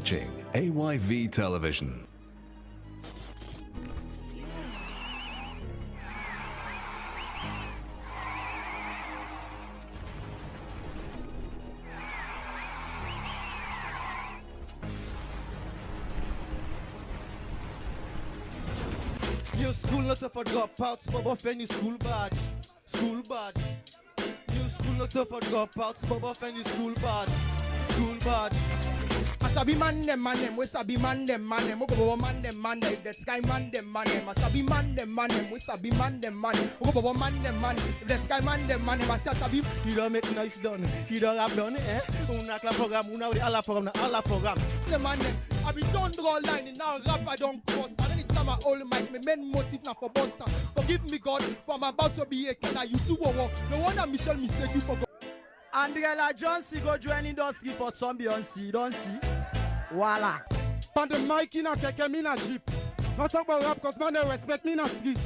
watching AYV Television. New school not for dropouts, but off any school badge. School badge. New school not for dropouts, but off any school badge. School badge. I sabi man them, we sabi man them, we go man them, if that sky man them, I sabi man them, we sabi man them, we go man them, if that sky man them, I sabi. He don't make nice done, he don't have done, eh? Una clap program, una the Allah program. The man them, I be don't draw line in now rap, I don't cross. I don't need some old mic, me main motive now for Buster. Forgive me God, for I'm about to be a kid, you too, no wonder Michelle mistake you for God. Andrea Johnson go join industry for some Beyonce, don't see? Voila. On the mic in a keke, me na jeep. Not talk about rap, cause man they respect me na street.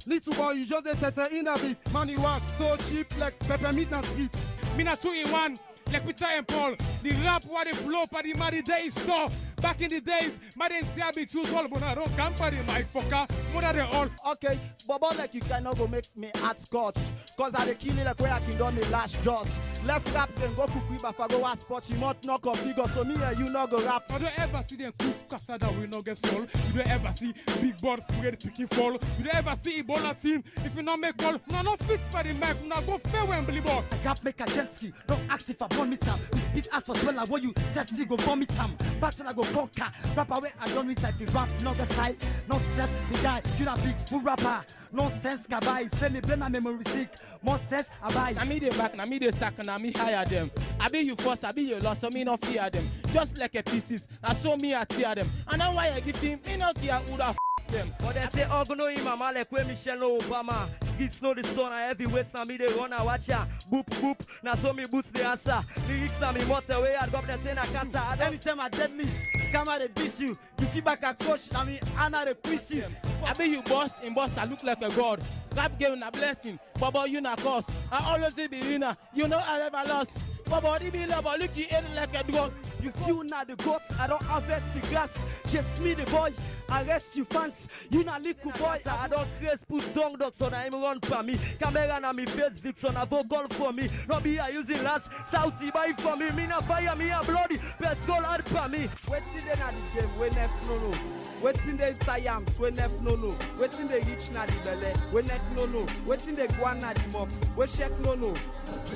Little boy, you just say in a beat. Man, you work so cheap, like peppermint na street. Me na 2-in-1, like Peter and Paul. The rap what they flow for the Muddy Day store. Back in the days, I didn't see I be too tall, but I don't come for the mic, fucker. More than all. Okay, but like you cannot go make me at Scott. Cause I dey kill me like where I can do me last shots. Left rap then go cook if I go ask spot. You not knock up figure, so me and you not go rap. I don't ever see them cook cassada we no get soul. You don't ever see big board Fred picking fall. You don't ever see Ebola team. If you not make call, no fit for the mic, no go fair Wembley ball. I got make a gently, don't ask if I vomit time. This beat ask for swell, I want you testy go vomit time. Battle I go conquer. Rap away, I don't need type rap, no the style. Nonsense, the guy, you a big full rapper. Nonsense, kabai, send me blame my memory stick. More sense, I buy. Na me they back, na me they sack, na me hire them. I be you first, I be you lost, so me no fear them. Just like a pieces, I saw me I tear them. And now why I give him, me no care who the them. But they say, oh, no, mama, like where Michelle Obama. Skits know the stone, I heavyweights, na me they run a watch ya. Boop, boop, na so me boots the answer. Lyrics na me motor way, I got the say na casa. Anytime I dead me, come out and diss you. You feel back a coach, I mean, Anna the quiz you. I be you boss, in boss I look like a god. Rap game na blessing, Baba you na cause. I always be winner, you know I never lost. Baba be love, look you ain't like a dog. You feel na the goats, I don't harvest the grass. Just me the boy, arrest you fans. You na little boy, I don't grace put dung dogs on him run for me. Camera na me face Vixen, a vocal for me. Robbie I using last, stouty buy for me. Me na fire, me a bloody, let's go hard for me. Waiting then at the game, when F no. Waiting the Siams, when F no. Waiting the rich na the belly, when F no. Waiting the guan na the mobs, when check no.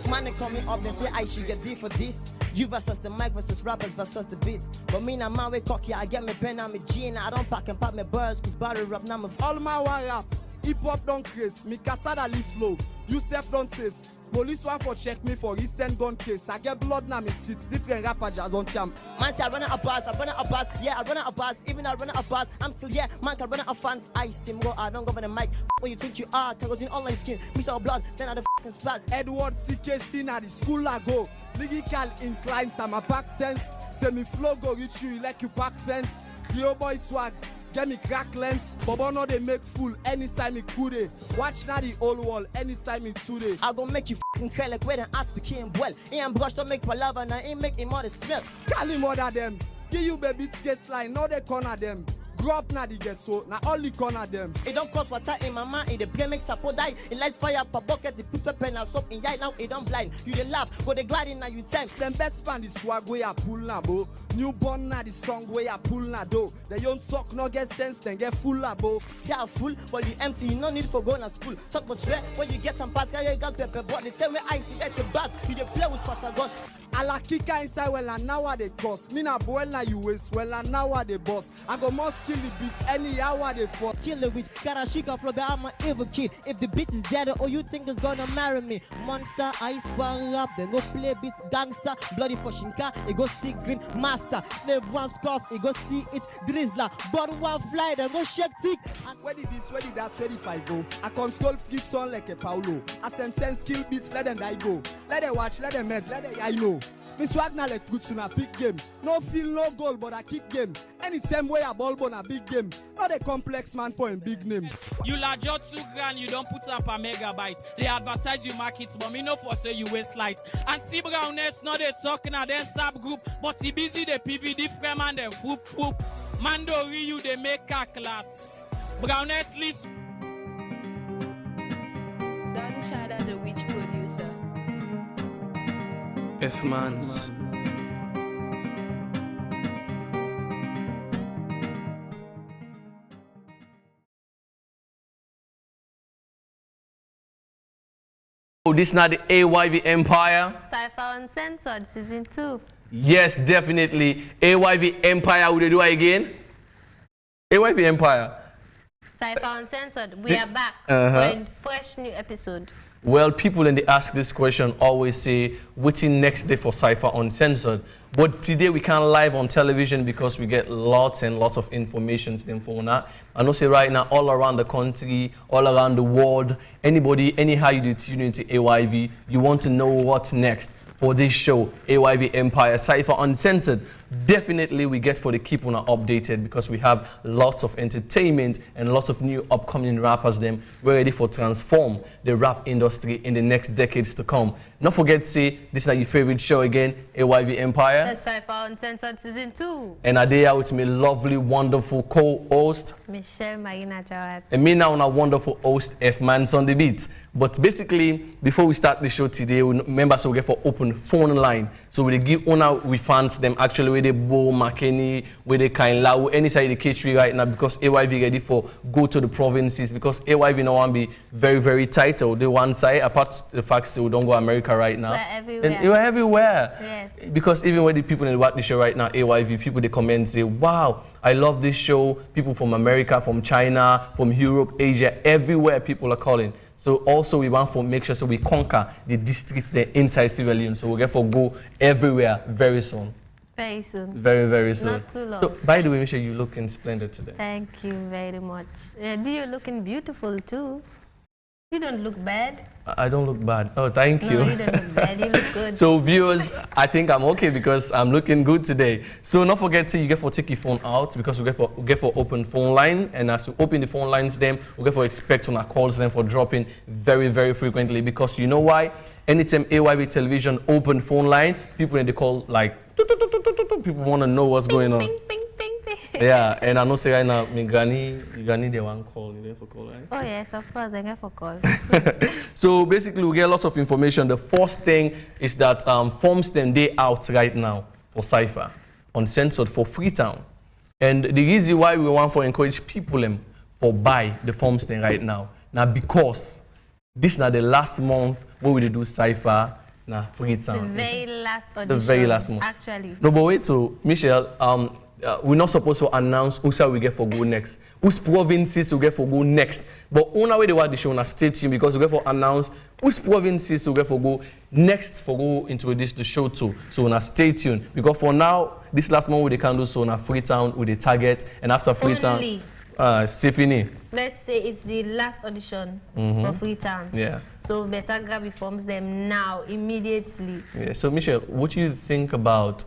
Man coming up, they say I should get D for this. You versus the mic versus rappers versus the beat. But me na my way cocky, I get me pen and me G and I don't pack and pop my birds, cause battle rap now my All my one rap, hip hop don't craze, me casada leaf flow, you self don't taste. Police want for check me for recent gun case. I get blood now me seats, different rappers just don't champ. Man say I run out of bars, yeah I run out of bars, even I run out of bars, I'm still yeah, man can run out of fans, I still go, I don't go for the mic, what you think you are, can go in online skin, mix our blood, then I the fucking splat. Edward CKC na the school I go, lyrical incline, some a back sense, say me flow go reach you like you back fence, Cleo boy swag. Get me crack lens, Bobo no they make fool anytime me could. Watch now the old wall anytime me today. I gon' make you fucking cry like where the ass became well. Ain't brush don't make palava now, ain't make him all the smell. Call him mother them, give you baby skate line, now they corner them. Grow up now the get so, now all the corner them. It don't cost water in my mind, it the brain makes support die. It lights fire per bucket, it put pepper and soap in yai now it don't blind. You dey laugh, go they gliding now you time. Them best span the swag way I pull now bo. Newborn now the song way I pull now do. They don't suck no get sense then get full now bo. Yeah full, but you empty, you no need for going to school. Talk but swear when you get some pass, you got pepper but they tell me I see that the bad. You dey play with what I got. I like kicker inside well and now they cost. Me na boy na you waste well and now they boss. I go must kill the beats anyhow they fall. Kill the witch, got a chic off flow, I'm an evil kid. If the beat is dead or you think it's gonna marry me. Monster, ice one rap, then go play beats, gangster, bloody for shinka, it go see green master. Slave one scoff, it go see it, grizzler, but one fly, then go shake tick. And where did this, where did that, where did I go? I control flip son like a Paulo. I send kill beats, let them die go. Let them watch, let them med, let them I know. Me swag na like fruits in a big game. No feel no goal, but a kick game. Anytime where a ball ball a big game. Not a complex man for a big name. You la just 2 grand, you don't put up a megabyte. They advertise you market, but me no for say you waste light. And see Brownets, not they talking at them sub group, but he busy the PVD frame and them whoop whoop. Mando you they make calculates. Brownets list. Don Chada, the witch producer. F-Mans. Oh, this is not the AYV Empire. Cypher Uncensored Season 2. Yes, definitely. AYV Empire, would they do it again? AYV Empire. Cypher Uncensored, we are back for a fresh new episode. Well, people when they ask this question always say, waiting next day for Cypher Uncensored. But today we can't live on television because we get lots and lots of information for that. I know say right now, all around the country, all around the world, anybody, anyhow you do tune into AYV, you want to know what's next for this show, AYV Empire, Cypher Uncensored. Definitely we get for the keep on updated because we have lots of entertainment and lots of new upcoming rappers them. We're ready for transform the rap industry in the next decades to come. Not forget to say this is your favorite show again, AYV Empire. The Cypher Uncensored Season 2. And I day out with my lovely, wonderful co-host, Michelle Marina Jawad. and me now a wonderful host, F-Mans on the beat. But basically, before we start the show today, we remember so we get for open phone line. So we give honor we fans them actually with the Bo, McKinney, with the Kainlau, any side of the K3 right now because AYV ready for go to the provinces because AYV now want to be very, very tight. So the one side, apart the fact that we don't go America right now. We're everywhere. And you're everywhere. Yes. Because even when the people in the show right now, AYV, people they comment say, wow, I love this show. People from America, from China, from Europe, Asia, everywhere people are calling. So also we want to make sure so we conquer the districts there inside Sierra Leone. So we'll get for go everywhere very soon. Very soon. Very, very soon. Not too long. So by the way, Michelle, you looking splendid today. Thank you very much. Do you looking beautiful too? You don't look bad. I don't look bad. Oh, thank you. No, you don't look bad. You look good. So viewers, I think I'm okay because I'm looking good today. So not forget to you get for take your phone out because we get for open phone line, and as we open the phone lines them, we get for expect on our calls them for dropping very, very frequently because you know why? Anytime AYV television open phone line, people in the call like people want to know what's going on. Ping, ping, ping, ping. Yeah, and I know say right now, my granny they want call, you get for call, right? Oh yes, of course, I get for call. So basically, we get lots of information. The first thing is that forms them they out right now for Cypher, uncensored for Freetown. And the reason why we want to encourage people for buy the forms them right now. Now because this is not the last month where we do Cypher na Freetown. The very last audition. The very last month. Actually. No, but wait, so Michelle, we're not supposed to announce who shall we get for go next. Whose provinces we get for go next. But on our way they want the show on a stay tuned because we get for announce whose provinces we get for go next for go introduce the show to. So on a stay tuned. Because for now, this last month we can do so on a Freetown with the target, and after Freetown, Sifini. Let's say it's the last audition for Freetown. Yeah. So better grab the forms them now, immediately. Yeah. So Michelle, what do you think about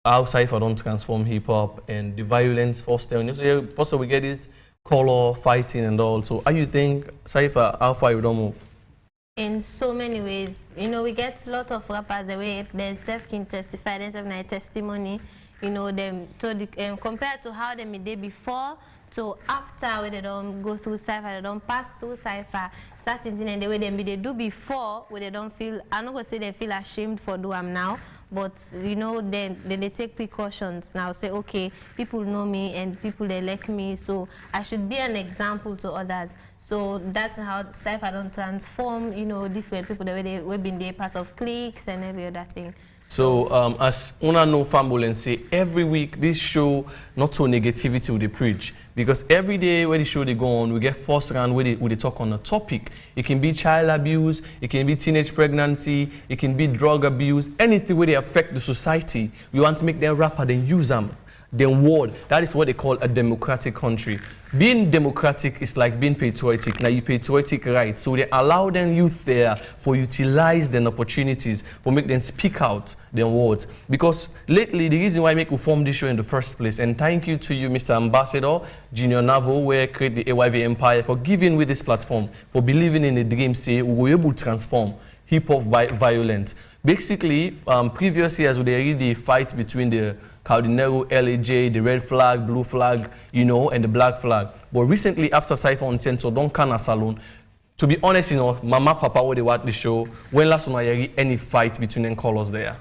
how Cypher don't transform hip hop and the violence first time? So first we get this color fighting and all. So how you think Cypher, how far you don't move? In so many ways. You know, we get a lot of rappers the way themselves can testify, themselves in testimony, you know, them to the, compared to how they did before to after where they don't go through Cypher, they don't pass through Cypher, certain things and the way they do before where they don't feel, I'm not gonna say they feel ashamed for do them now, but you know, then they take precautions now, say okay, people know me and people they like me, so I should be an example to others. So that's how Cypher don't transform, you know, different people the way they've been there part of cliques and every other thing. So as una know family and say every week this show not so negativity we preach because every day where the show they go on we get first round where they talk on a topic. It can be child abuse, it can be teenage pregnancy, it can be drug abuse, anything where they affect the society. We want to make them rapper then use them. then world. That is what they call a democratic country. Being democratic is like being patriotic. Now you patriotic right. So they allow them youth there for utilize their opportunities, for make them speak out their words. Because lately, the reason why I make we form this show in the first place, and thank you to you, Mr. Ambassador, Junior Navo, where create the AYV Empire, for giving me this platform, for believing in the dream, say we were able to transform hip-hop violence. Basically, previous years, we already the fight between the Cardinero, LAJ, the red flag, blue flag, you know, and the black flag. But recently, after Cypher Uncensored, don't can a salon. To be honest, you know, Mama, Papa, when they watch the show, when last one I hear any fight between them colors there?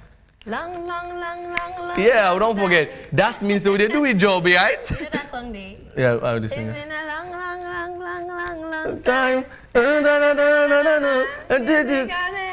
Long, long, long, long, long. Yeah, don't forget. That means so they do a job, right? You know that song there? Yeah, I'll just It's sing been it. a long, long, long, long, long, long Time.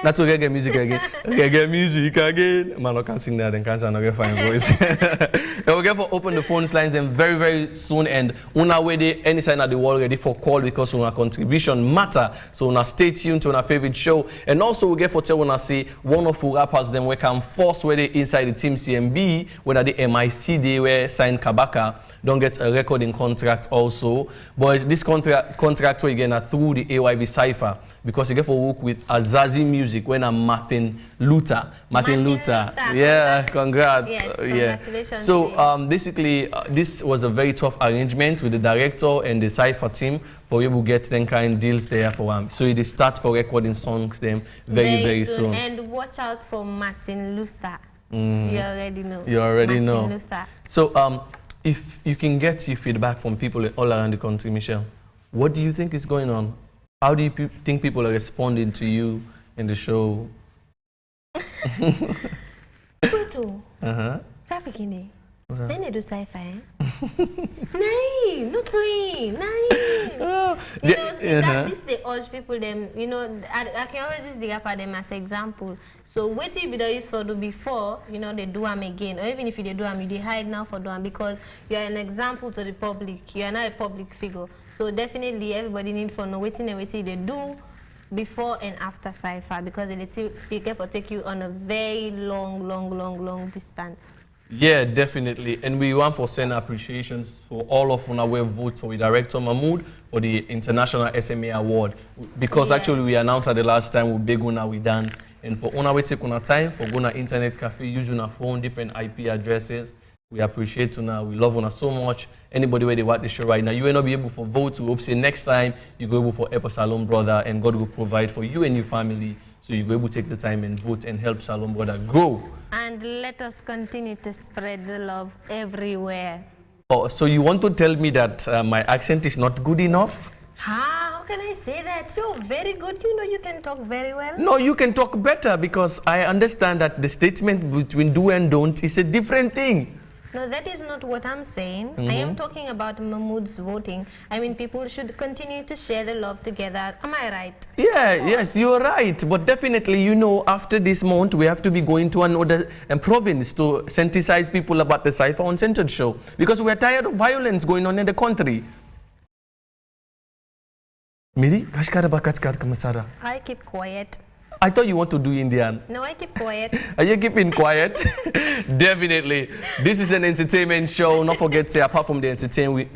That's what reggae music again. Reggae music again. Man, I can't sing that and can't sing a fine voice. And we'll get for open the phone lines then very, very soon. And una ready any sign of the world ready for call because una contribution matter. So una stay tuned to our favorite show. And also we get for tell una say one of the rappers then we can force where they inside the team CMB, whether the MIC they were signed Kabaka. Don't get a recording contract also. But this contract we get through the AYV Cypher because you get for work with Azazi Music when I'm Martin Luther. Martin Luther. Yeah, congrats. Yes, Yeah. congratulations. So basically, this was a very tough arrangement with the director and the Cypher team for you to get them kind of deals there for them. So they start for recording songs them very soon. And watch out for Martin Luther. You already know. You already know. Martin Luther. So if you can get your feedback from people all around the country, Michelle, what do you think is going on? How do you think people are responding to you in the show? Puto. Tá pequeno. Nem é do Cypher, eh? Nei, não sei, nei. You know, this they urge people them, you know, I can always use the rapper them as example. So wait till you you saw do before, you know, they do them again. Or even if you do them, you hide now for them because you are an example to the public. You are not a public figure. So definitely everybody need for know waiting and waiting they do before and after Cypher because they get for take you on a very long distance. Yeah, definitely. And we want for send appreciations for all of una who vote for the director Mahmoud for the International SMA Award. Because actually we announced at the last time we beg una we dance. And for una we take una time for go na internet cafe, use una phone, different IP addresses. We appreciate una, we love una so much. Anybody where they watch the show right now, you will not be able for vote. We hope say next time you go able for help a Salon Brother and God will provide for you and your family. So you go able to take the time and vote and help Salon Brother grow. And let us continue to spread the love everywhere. Oh, so you want to tell me that my accent is not good enough? How can I say that? You're very good. You know you can talk very well. No, you can talk better because I understand that the statement between do and don't is a different thing. No, that is not what I'm saying. I am talking about Mahmoud's voting. I mean, people should continue to share the love together. Am I right? Yeah, yes, you're right. But definitely, you know, after this month, we have to be going to another province to sensitize people about the Cypher Uncensored show. Because we're tired of violence going on in the country. Miri, I keep quiet. I thought you want to do Indian. No, I keep quiet. Are you keeping quiet? Definitely. This is an entertainment show. Not forget, say, apart from the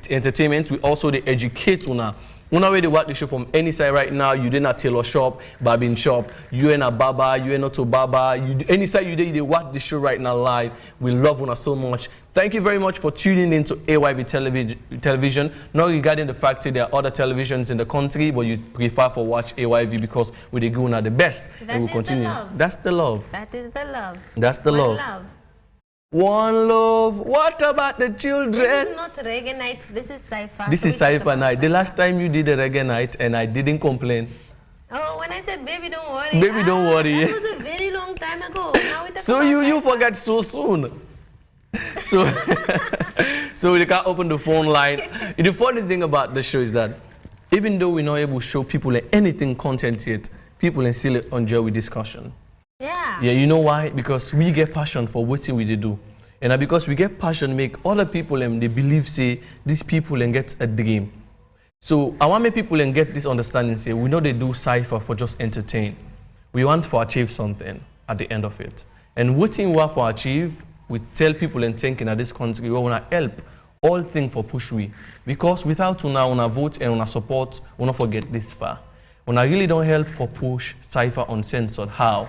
entertainment, we also the educate una. Una way they watch the show from any side right now. You did not tailor shop, barbing shop. You ain't a barber, you ain't not a barber. Any side you did, they watch the show right now live. We love una so much. Thank you very much for tuning in to AYV television. Not regarding the fact that there are other televisions in the country, but you prefer for watch AYV because we the good are the best. That and we'll is continue. the love. That's the love. That is the love. That's the One love. love. One love. What about the children? This is not reggae night. This is Cypher. This is Cypher night. The last time you did a reggae night and I didn't complain. Oh, when I said baby don't worry. Baby don't worry. That was a very long time ago. Now we talk So about you Cypher. forgot so soon. So so we can't open the phone line. The funny thing about the show is that even though we're not able to show people anything content yet, people still enjoy with discussion. Yeah. Yeah, you know why? Because we get passion for what we do. And because we get passion, make other people they believe, say, these people get a dream. So I want make people get this understanding, say, we know they do Cypher for just entertain. We want to achieve something at the end of it. And what we want to achieve, we tell people and thinking that this country, we want to help all things for push we. Because without una vote and una support, we not forget this far. Una really don't help for push Cypher Uncensored. How?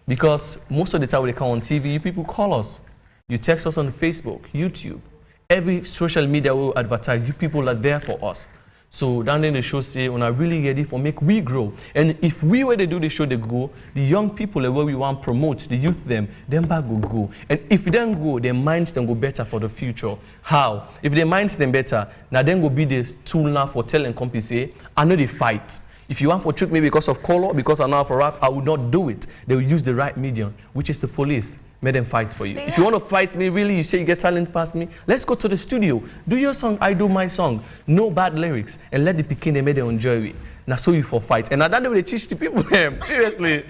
Because most of the time when they come on TV, you people call us. You text us on Facebook, YouTube. Every social media we advertise, you people are there for us. So down in the show say, when I really ready for make we grow. And if we were to do the show, they go, the young people where we want to promote, the youth them back will go. And if them go, their minds then go better for the future. How? If their minds them better, now then go be the tool now for telling company say, I know they fight. If you want to trick me because of color, because I know how to rap, I will not do it. They will use the right medium, which is the police. Make them fight for you. If you want to fight me, really, you say you get talent past me, let's go to the studio. Do your song, I do my song. No bad lyrics. And let the Pekin, they make them enjoy it. Now, so you for fight. And I don't know they teach the people them. Seriously.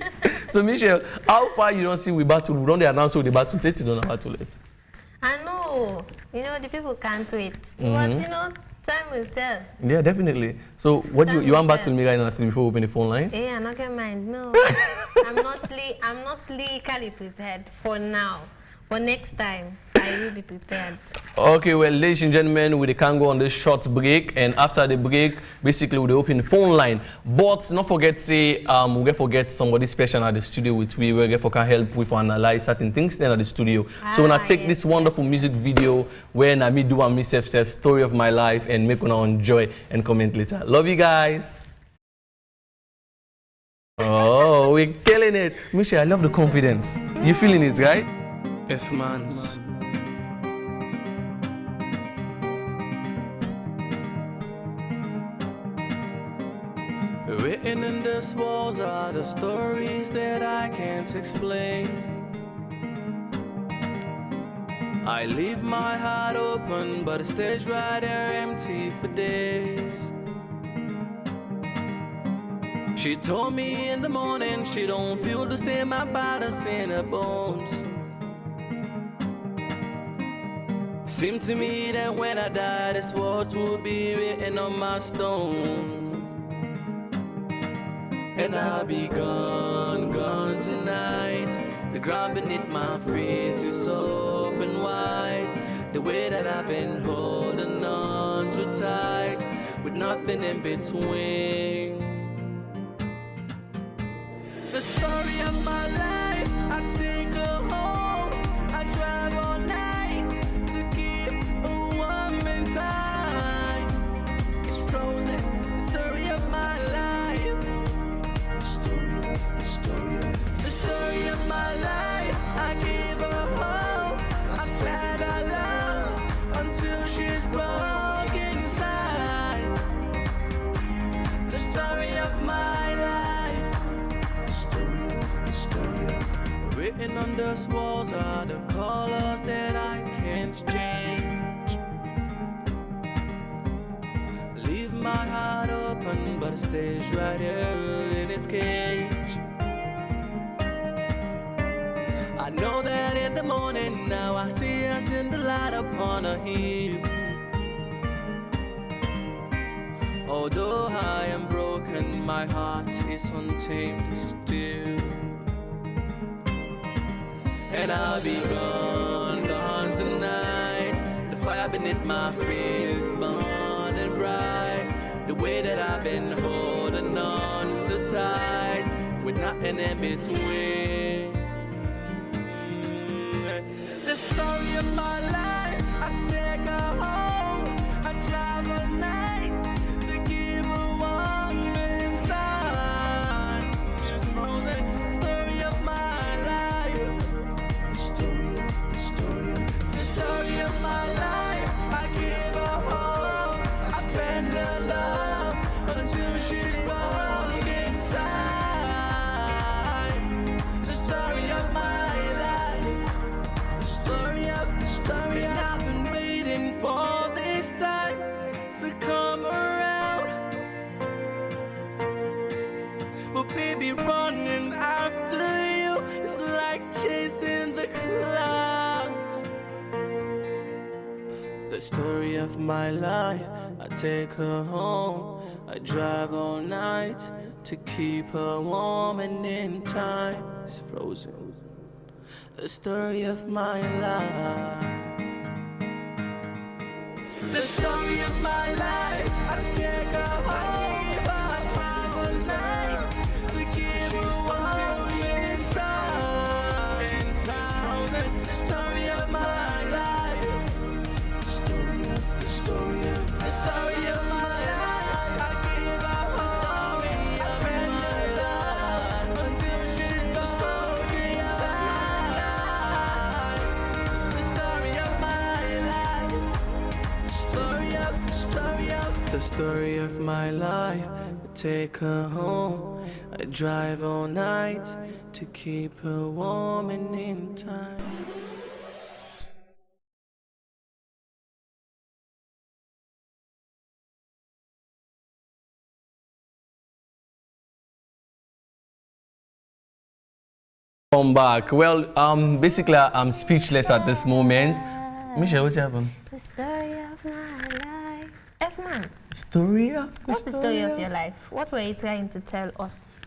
So, Michelle, how far you don't see we battle? We don't they announce the battle? Take it on a battle it. I know. You know, the people can't wait. But, you know, time will tell. Yeah, definitely. So, what you want battle me right now before we open the phone line? Yeah, I'm not gonna mind. No, I'm not legally prepared for now. But next time, I will be prepared. Okay, well, ladies and gentlemen, we can go on this short break, and after the break, basically we'll open the phone line. But not forget, say, we'll forget somebody special at the studio which we will get for can help with analyze certain things then at the studio. So when I take this wonderful music video where I me do a myself story of my life and make una enjoy and comment later. Love you guys. Oh, we're killing it. Michelle, I love the confidence. You feeling it, right? F-Mans. Written in these walls are the stories that I can't explain. I leave my heart open, but the stage right there empty for days. She told me in the morning she don't feel the same about us in her bones. Seemed to me that when I die, these words will be written on my stone. And I'll be gone, gone tonight. The ground beneath my feet is open wide. The way that I've been holding on so tight, with nothing in between. The story of my life, I take her home. I drive all night to keep a woman time. It's frozen, the story of my life. The story of my life. I gave her home. I spread her love until she's broke inside. The story of my life. Written on those walls are the colors that I can't change. Leave my heart open, but it stays right here in its cage. I know that in the morning now I see us in the light upon a hill. Although I am broken, my heart is untamed still. And I'll be gone, gone tonight. The fire beneath my feet is burning bright. The way that I've been holding on so tight, with nothing in between. The story of my life, I take her home. I drive all night to give her one minute time. She's frozen, story of my life. The story of my life, I give her home. I spend her love until she's broke inside. The story of my life. The story I've been waiting for this time to come around. But baby, running after you is like chasing the clouds. The story of my life, I take her home. I drive all night to keep her warm, and in time it's frozen. the story of my life. The story of my life. I take a home past travel night to keep a warm inside. The story of my life. The story of the story of the story of my life. I give up the story. I spend my life until she's the story of my life. The story of my life. The story of my life. I take her home. I drive all night to keep her warm and in time. Come back. Well, basically, I'm speechless at this moment. Michelle, what's happened? The story of my life. F-man. What's the story of your life? What were you trying to tell us?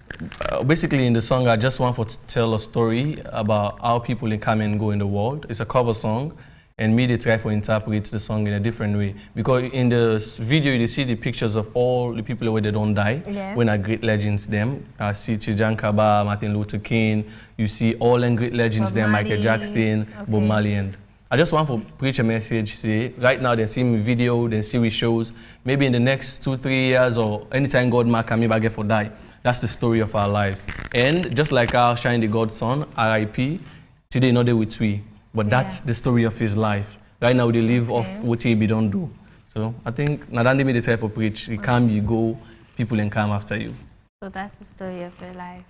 Basically, in the song, I just want to tell a story about how people come and go in the world. It's a cover song, and me, they try to interpret the song in a different way. Because in the video, you see the pictures of all the people where they don't die, when are great legends them. I see Chijan Kaba, Martin Luther King, you see all the great legends them, Michael Jackson, Bob Marley, and I just want to preach a message, say, right now they see me video, they see me shows, maybe in the next 2-3 years or anytime God might come back for die. That's the story of our lives. And just like our Shine the God son, RIP, today not there with we, but that's the story of his life. Right now they live off what he don't do. So I think Nadandi made the time for preach, you come, you go, people can come after you. So that's the story of your life.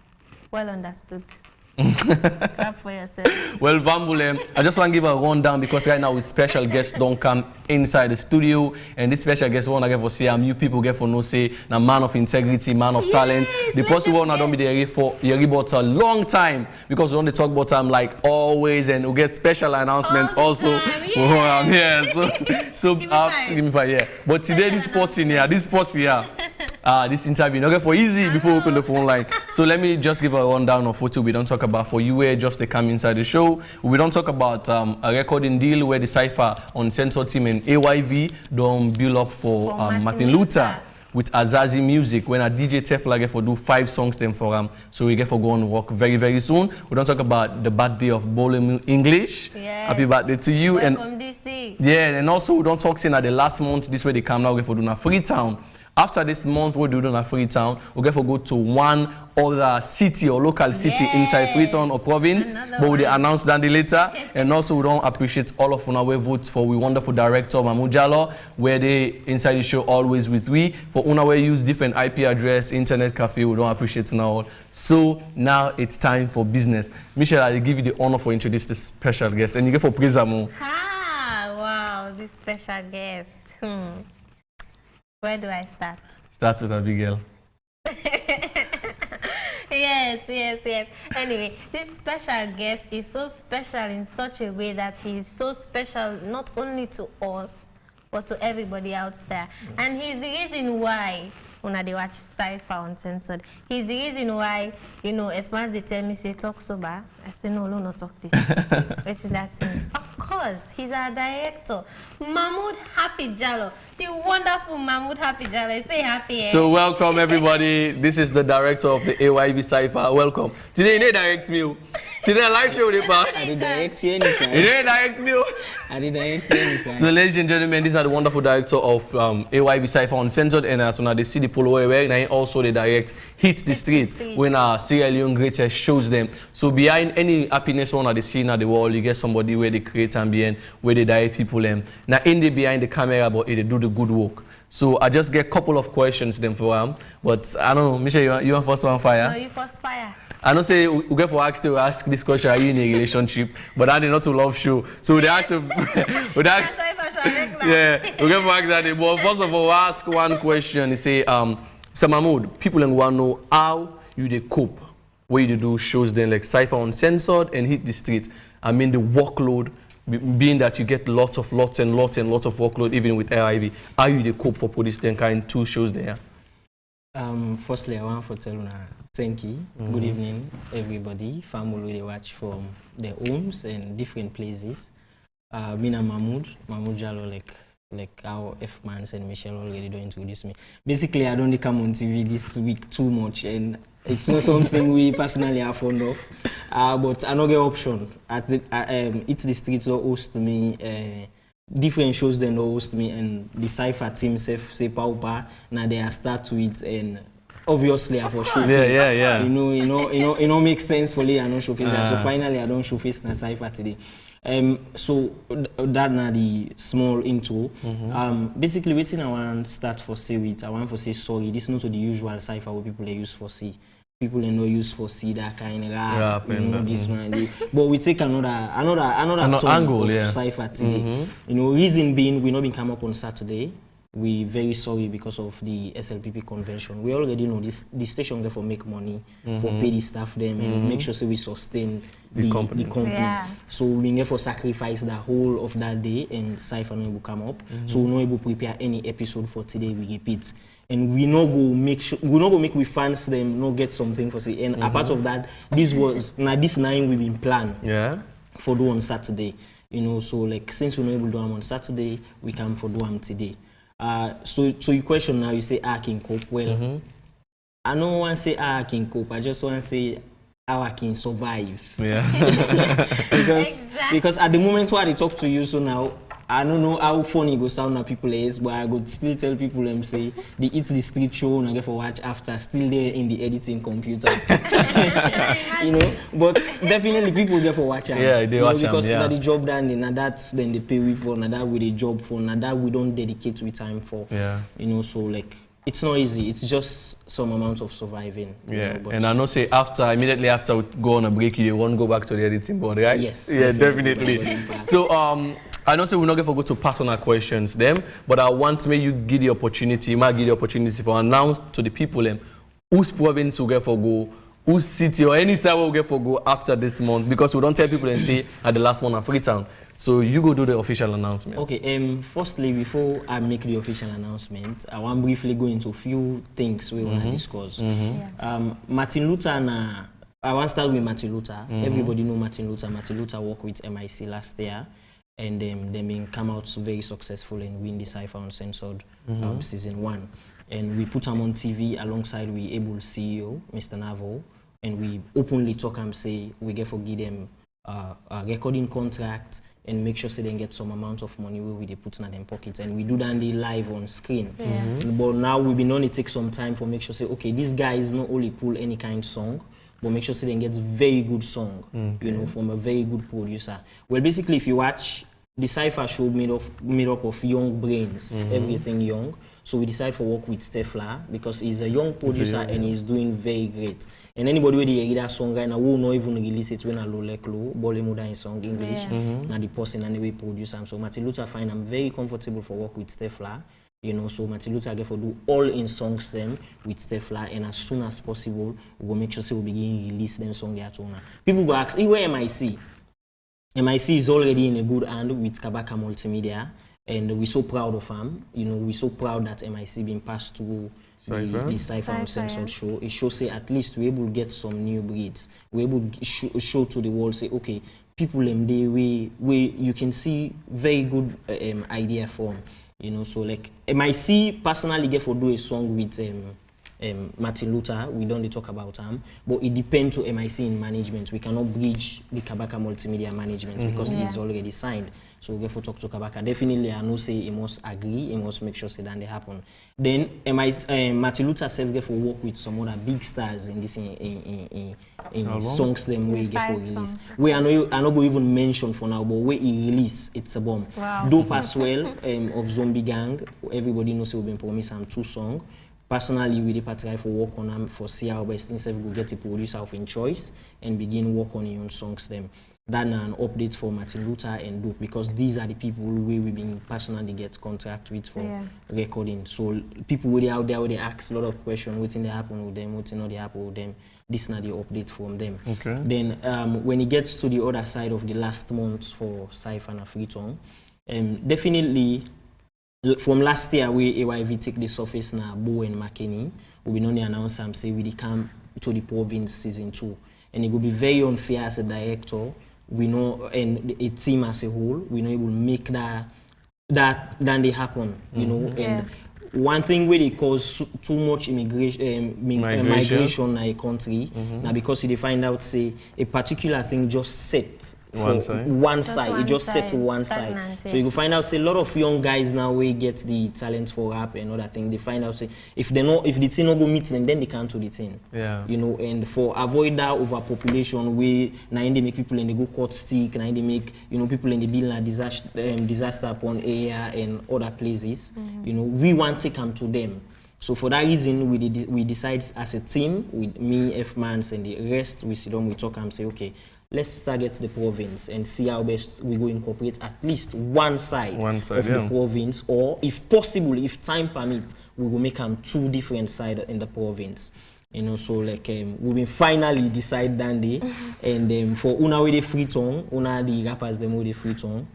Well understood. Clap for yourself. Well, Vambule, I just want to give a rundown because right now with special guests don't come inside the studio, and this special guest want to get for say you people get for no say na man of integrity, man of talent. The person want to don't be there for about a long time because we want to talk about time like always, and we get special announcements also. So give me 5 years. But today this person here, this interview not get for easy before we open the phone line. So let me just give a rundown of what we don't talk about for you where just they come inside the show. We don't talk about a recording deal where the Cypher Uncensored team and AYV don't build up for Martin Luther with Azazi Music when a DJ Tefla get for do 5 songs them for so we get for go on work very, very soon. We don't talk about the birthday of Bolemu English. Yes. Happy birthday to you. Welcome DC. Yeah, and also we don't talk saying at the last month this way they come now get for do na Freetown. After this month, we'll do it in Freetown. We'll get to go to one other city or local city inside Freetown or province. But we'll announce that later. And also, we don't appreciate all of our votes for we wonderful director, Mahmoud Jallo, where they inside the show always with we. For una we use different IP address, internet cafe, we don't appreciate now. So now it's time for business. Michelle, I'll give you the honor for introduce this special guest. And you get for Prisamo. Ah, wow, this special guest. Where do I start? Start with Abigail. Yes. Anyway, this special guest is so special in such a way that he is so special not only to us, but to everybody out there. And he's the reason why, when they watch Cypher Uncensored, he's the reason why, you know, if man they tell me, say, talk sober, I say, no, talk this. Listen, that's him. Of course, he's our director, Mahmoud Happy Jallo, the wonderful Mahmoud Happy Jallo. Say happy, eh? So welcome, everybody. This is the director of the AYV Cypher. Welcome. Today, you direct me. Today, a live show, I did direct you, you didn't direct me. I did direct you, So, ladies and gentlemen, these are the wonderful director of AYV Cypher Uncensored, and as soon as they see the polo wear, and also they direct Hit the Street when Sierra Leone greatest shows them. So, behind any happiness one they see in the world, you get somebody where they create ambient, where they direct people. Now, in the behind the camera, but they do the good work. So, I just get a couple of questions them for them, but I don't know, Michelle, you want first one fire? No, you first fire. I don't say we get for ask this question, are you in a relationship? But I did not to love show. So they ask we get for ask that. But first of all, we'll ask one question. They say, Sir Mahmoud, people want to know how you they cope. What you do shows then like Cypher Uncensored and Hit the Street. I mean the workload, being that you get lots of workload even with AYV. How you they cope for police then kind 2 shows there? Firstly, I want to tell you Thank you. Good evening, everybody. Family they watch from their homes and different places. Me and Mahmoud Jalo, like how F-Mans and Michelle already don't introduce me. Basically, I don't come on TV this week too much, and it's not something we personally are fond of. But another option at the It's the Streets will host me. Different shows then host me, and the Cypher team say paupa. Now they are start with and. Obviously, I for showface. Yeah. You know, makes sense for me. I don't showface. So finally, I don't showface na Cypher today. So that na the small intro. Basically, waiting I want to start for say with. I want to say sorry. This is not the usual Cypher what people they use for see. People they no use for see that kind of rap. You know, this one. But we take another angle of Cypher today. You know, reason being we not been come up on Saturday. We very sorry because of the SLPP convention. We already know the station therefore make money for pay the staff them and make sure so we sustain the company. Yeah. So we therefore sacrifice the whole of that day and Cypher no able come up. So we not able to prepare any episode for today. We repeat. And we not go make we fans them not get something for say. And apart of that, this 9 we been planned for do on Saturday. You know, so like since we not able to do them on Saturday, we come for do them today. So your question now, you say I can cope. Well, I don't want to say I can cope. I just want to say how I can survive. Yeah. because at the moment where I talk to you, so now I don't know how funny it go sound na people is, but I could still tell people them say the It's the Street show and I get for watch after still there in the editing computer. You know, but definitely people get for watch. Yeah, they watch because na the job done, and that's then they pay we for, na that we the job for, na that we don't dedicate we time for. Yeah. You know, so like it's not easy. It's just some amount of surviving. Yeah, you know, and I know say immediately after we go on a break, you won't go back to the editing board, right? Yes. Yeah, definitely. So I know say we're not going to go to personal questions them, but I want to make you give the opportunity, you might give the opportunity for announce to the people whose province will get for go, whose city or any side will get for go after this month, because we don't tell people and say at the last one at Freetown. So you go do the official announcement. Okay, firstly, before I make the official announcement, I want to briefly go into a few things we want to discuss. Martin Luther I want to start with Martin Luther. Everybody know Martin Luther. Martin Luther worked with MIC last year, and they been come out very successful and win the Cypher Uncensored season 1. And we put him on TV alongside we able CEO, Mr. Navo, and we openly talk and say we get for give them a recording contract and make sure so they get some amount of money where they put in their pockets, and we do that live on screen. But now we've been only take some time for make sure say okay, this guy is not only pull any kind of song, but make sure so they get very good song, you know, from a very good producer. Well, basically, if you watch the Cypher show made up of young brains, everything young. So we decided to work with Stefla because he's a young producer and he's doing very great. And anybody where they hear that song right now will not even release it when I low like low, Bolemuda in song English, now the person anyway producer. So Martin Luther find I'm very comfortable for work with Stefla. You know, so Martin Luther get for do all in songs them with Stefla, and as soon as possible we will make sure so we begin release them song there too. People go ask, where MIC? MIC is already in a good hand with Kabaka Multimedia. And we're so proud of him. You know, we're so proud that MIC being passed to the Cypher Uncensored show. It shows say at least we're able to get some new breeds. We're able to show to the world, say, okay, people we you can see very good idea from. You know, so like MIC personally get for do a song with Martin Luther. We don't talk about him, but it depends to MIC in management. We cannot bridge the Kabaka Multimedia management because he's already signed. So we get for talk to Kabaka. Definitely, I know say he must agree. He must make sure say that they happen. Then Martin Luther self get for work with some other big stars in this in songs them where he get for release. Where I not go even mention for now, but where he release it's a bomb. Wow. Dope as well of Zombie Gang. Everybody knows we've been promised 2 songs. Personally, we did try for work on them for see how best instead we go get a producer of in choice and begin work on your own songs them. Then an update for Martin Luther and Dope, because these are the people where we've been personally get contract with for recording. So people where they out there where they ask a lot of questions, what's in the happen with them, what's not the happen with them. This is not the update from them. Okay. Then when it gets to the other side of the last month for Cypher and Freetown, definitely from last year where AYV take the surface now, Bo and McKinney, we only announce them say we come to the province season 2. And it will be very unfair as a director, we know, and a team as a whole, we know it will make that they happen, you know. And one thing where they cause too much migration in a country, now because they find out, say, a particular thing just set for one side, it just set to one side. So you can find out, say, a lot of young guys now we get the talent for rap and other thing. They find out, say, if the team not go meet them, then they can't do the thing. Yeah. You know, and for avoid that overpopulation, we now they make people in the go court stick, now they make, you know, people in the building disaster upon area and other places. You know, we want to come to them. So for that reason, we decide as a team with me, F-Mans, and the rest, we sit down, we talk and say, okay, let's target the province and see how best we go incorporate at least one side of the province, or if possible, if time permits, we will make them 2 different sides in the province. You know, so like we will finally decide that day, and for una with the free tongue, una the rappers them with the free tongue.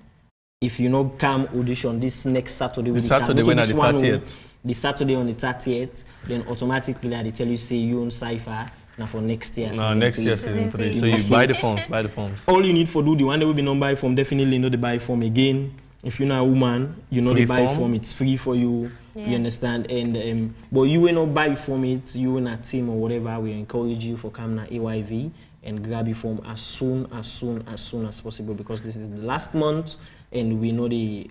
If you know come audition this next Saturday, the Saturday when at the 30th. The Saturday on the 30th, then automatically they tell you say you own Cypher. Now for next year, season 3. So you buy the forms, All you need for do the one that will be non buy form, definitely know the buy form again. If you're not a woman, you know the buy form, it's free for you. You understand? And but you will not buy form it, you in a team or whatever, we encourage you for come to AYV and grab your form as soon as possible, because this is the last month and we know the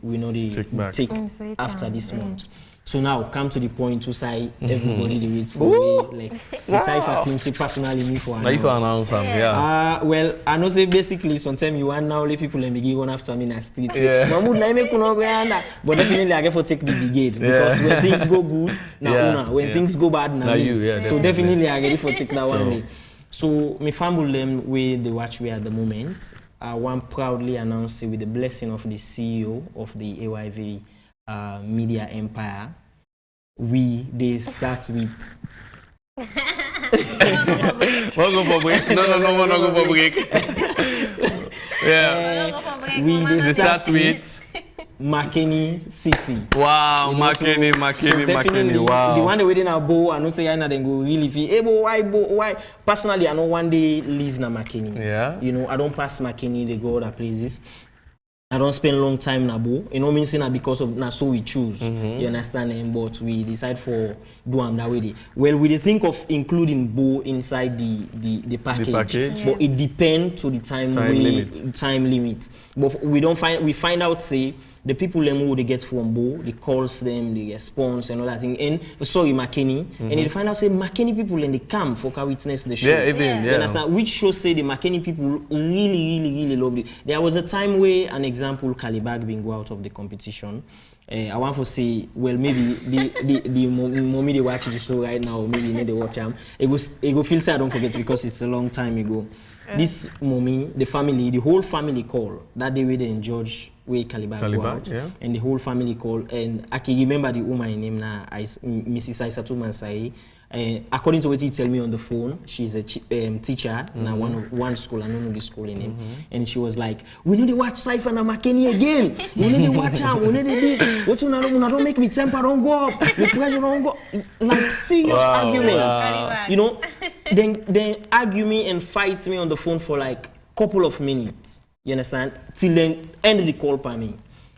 take after this month. So now come to the point to say everybody the wait for me, like the Cypher team say personally me for announce. Well, I know say basically sometimes you want now let people and begin going after me in the streets. Mahmoud na make kuno but definitely I get for take the brigade, because when things go good, when things go bad, now you. So definitely I get for take that one day. So my family them where they watch we at the moment. I want proudly announce with the blessing of the CEO of the AYV media empire, they start with go for break. No, go for break. They start with Makeni City. Wow, you know, Makeni, wow. The one they waiting at Bo, I know say I then go really feel, hey, why? Personally, I know one day leave na Makeni. Yeah. You know, I don't pass Makeni, they go other places. I don't spend a long time na Bo. You know, means that because of na so we choose. You understand? But we decide for do am that way. Well, we think of including Bo inside the package. But it depends to the time limit. But we find out say the people who they get from Bo, they calls them, the response and all that thing. And sorry, Makeni, and they find out say Makeni people and they come for witness the show. You understand? Which show say the Makeni people really loved it. There was a time where an example Kalibag being go out of the competition. I want to say, well, maybe the mommy they watch the show right now, maybe they watch them. It go feel sad, I don't forget, because it's a long time ago. This mommy, the whole family call that day we in George where Kalibag go out, and the whole family call, and I can remember the woman name now, Mrs. Aisatu Mansai. According to what he tell me on the phone, she's a teacher now one school, I don't know the school name, and she was like, "We need to watch Cypher and Makeni again. We need to watch her. We need to do this. What's don't make me temper don't go up. The pressure don't go." Like serious argument, you know. Then argue me and fight me on the phone for like couple of minutes. You understand? Till then end the call by me.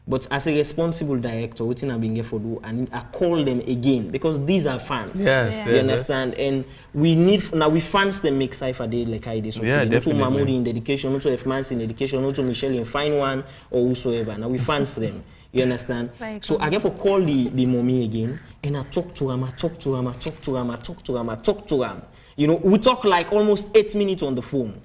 But as a responsible director, what I've been here for do, and I call them again because these are fans. You understand? And we need now we fans them make Cypher day like I did. Not to Mahmoud in dedication, not to F-Mans in dedication, not to Michelle in fine one or whosoever. Now we fans them. You understand? So I get for call the mommy again, and I talk to him. You know, we talk like almost 8 minutes on the phone.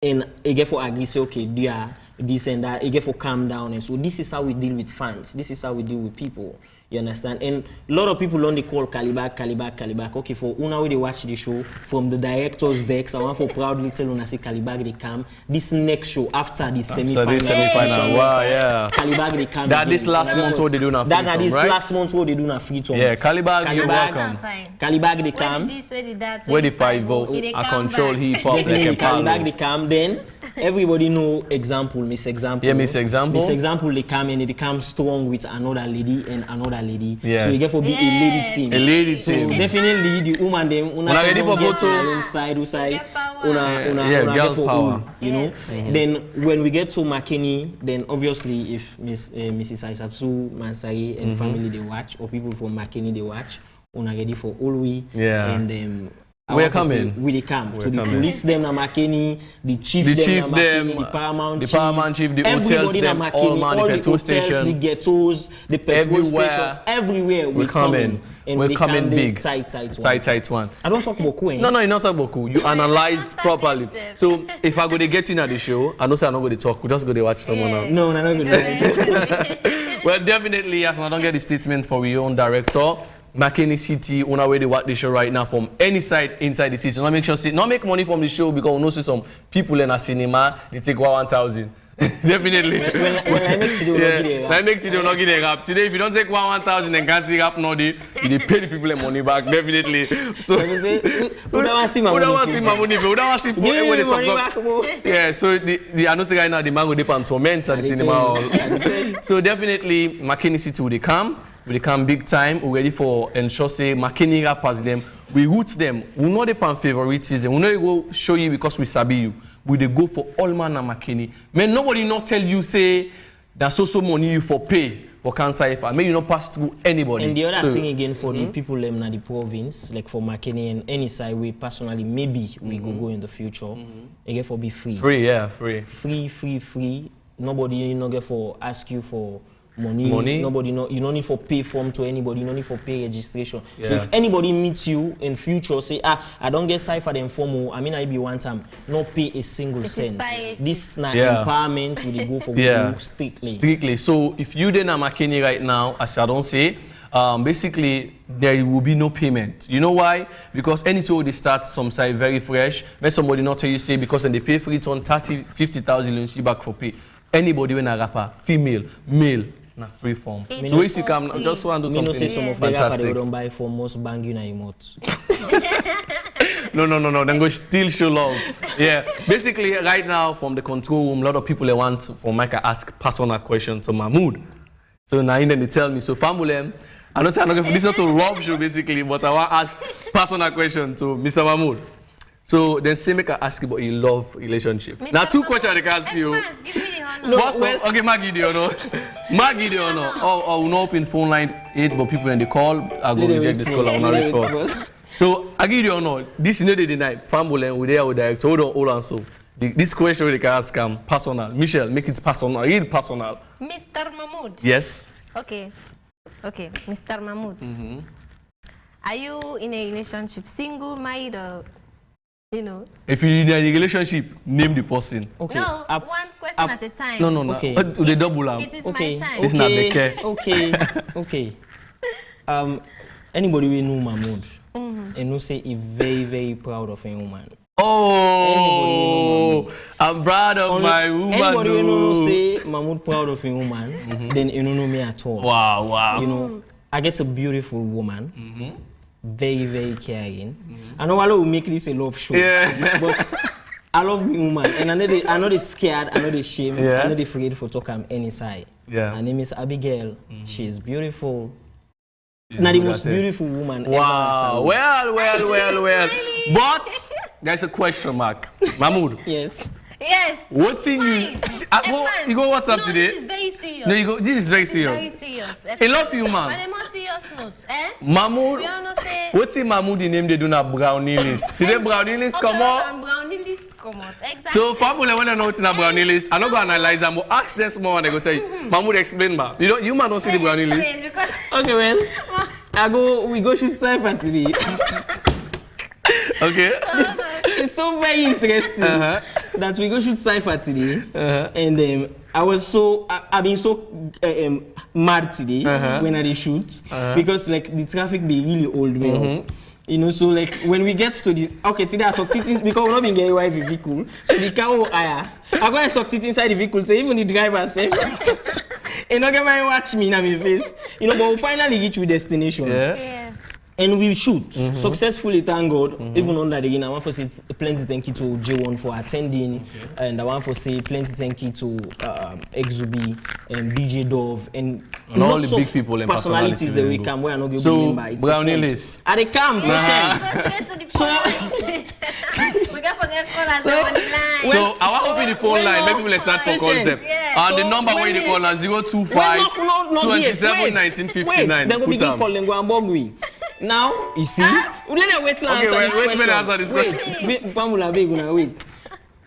And I get for agree, say, okay, dear, this and that. I get for calm down. And so this is how we deal with fans. This is how we deal with people. You understand? And a lot of people only call Kalibag. Okay, for una way they watch the show from the director's decks, I want for proudly tell una say Kalibag they come. This next show after the semi-final. Wow, yeah. Kalibag they come. That this last month what they do na free That this last month what they do na free time. Yeah, Kalibag you're welcome. Kalibag they come. Where the 5 I control hip hop like a Kalibag they come then. everybody know example, Miss Example. Yeah, Miss Example. Miss Example, they come and they come strong with another lady and another lady. Yes. So you get for be a lady team. A lady So team. definitely the woman them una ready for photo? Side, Get power. una Yeah, girl get for power. all, you know. Then when we get to McKinney, then obviously if Mrs. Aisatu, Mansari and family they watch, or people from McKinney they watch, una ready for all we. Yeah. And We're coming. We come. We're So the coming. police them na McKinney, the chief The them chief na them, McKinney, the paramount the paramount chief, the hotels everybody na them, all McKinney, man, the all the petrol hotels, station. the ghettos, the petrol Everywhere. stations, everywhere We're coming. And We're we coming come big. Tight one. Tight one. I don't talk about Queen. No, you're not talking about cool. You analyze properly. So if I go to get you at the show, I know say I'm not going to talk. We just go to watch someone else. No, not good. Well, definitely, as I don't get the statement for your own director, McKinney City, on our way to watch the show right now from any side inside the city. Not make sure, not make money from the show because we know see some people in a cinema, they take 1,000. Definitely. When I make today, I make today, not get a rap. Today, if you don't take 1,000 and can't see rap, no, they pay the people their money back. Definitely. So, who don't want to see my money? Who don't want to see my money? Who don't want to see for everybody talk. Yeah, so the I know say right now the man go dip and torment at the cinema hall. So definitely McKinney City will they come big time. We ready for ensure say McKinney rappers them. We root them. We know they pan favoritism. We know they go show you because we sabi you. We they go for all man and McKinney. Man, nobody not tell you say there's so money you for pay for cancer if I may you not pass through anybody. And the other thing again for the people them in the province, like for McKinney and any side, we personally maybe we go in the future. Again for be free. Free, yeah, free. Free. Nobody no get for ask you for money. Nobody you don't need for pay form to anybody. You don't need for pay registration. Yeah. So if anybody meets you in future, say I don't get Cypher them form. I mean I be one time. No pay a single cent. This not empowerment. We go for strictly. So if you then are McKinney right now, as I don't say, basically there will be no payment. You know why? Because anytime they start some side very fresh, when somebody not tell you say because then they pay for it on 30-50,000 loans you back for pay. Anybody when a rapper, female, male. Na free form. So if you come, I just want to do something say some of the rapper they don't buy for most bang you na emote. No. Then go still show love. Yeah. Basically, right now from the control room, a lot of people they want for Mike ask personal questions to Mahmoud. So now then they tell me. So family, I don't say I'm not going to listen to Rob show basically, but I want to ask personal question to Mr. Mahmoud. So then say make I ask you about your love relationship. Mr. Now 2 questions I can ask you. Give me the honor. First of okay, Maggie, do you know? Maggie, do you know? Oh, we know open phone line 8, but people in the call, I go reject this call. I will not reach for. So I give you or no. This is not the night. Family, we there with director. Hold on. So this question they can ask personal. Michelle, make it personal. Read personal. Mr. Mahmoud. Yes. Okay, Mr. Mahmoud. Are you in a relationship, single, married, or you know? If you're in a relationship, name the person. Okay. No, one question at a time. No. Okay. The double up. It is my time. It's not the Okay. Anybody will know Mahmoud and know say he's very, very proud of a woman. Oh, I'm proud of my woman. Anybody will know say Mahmoud proud of a woman, then you don't know me at all. Wow. You know, I get a beautiful woman. Very, very caring. I know I will make this a love show, but I love me woman, and I know they scared, I know they shame, I know they afraid for talk any side. Her name is Abigail. She is beautiful. Not the most beautiful woman ever. Well. But there's a question mark. Mahmoud. Yes. What's in you? You go what's up today? This is very serious. No, you go. This is very serious. Very serious. I love you, man. But the more serious notes, Mahmoud. What's in Mahmoud the name they do na brownie list? Today brownie list come on. Brownie list come out. Exactly. So family when I know what's in a brownie list, I'm not gonna analyze them. But ask them small and I go tell you. Mahmoud explain ma. You man don't see the brownie list. Okay, well, we go shoot Cypher today. Okay. It's so very interesting that we go shoot Cypher today, and I've been so mad today when I shoot because like the traffic be really old, you know. So like when we get to the today I saw titties because we're not being AYV vehicle, so the car will higher. I'm gonna suck titties inside the vehicle, so even the driver safe. And not get my watch me in my face, you know. But we finally reach with destination. and we shoot successfully, thank God. Even under the game, I want to say plenty thank you to J1 for attending, and I want to say plenty thank you to Exubi and DJ Dove and all lots the big of people and personalities that we come. We are not going to So, remember. It's Brownie a point. list. At the camp, patience. We got forget callers on the line. So I want to open the phone line. Make people start for calls them. And the number where they call is 025 27 19 59. Wait, then go begin calling go and bug. Now you see. Let them wait till answer this question. Wait, Pamela, wait.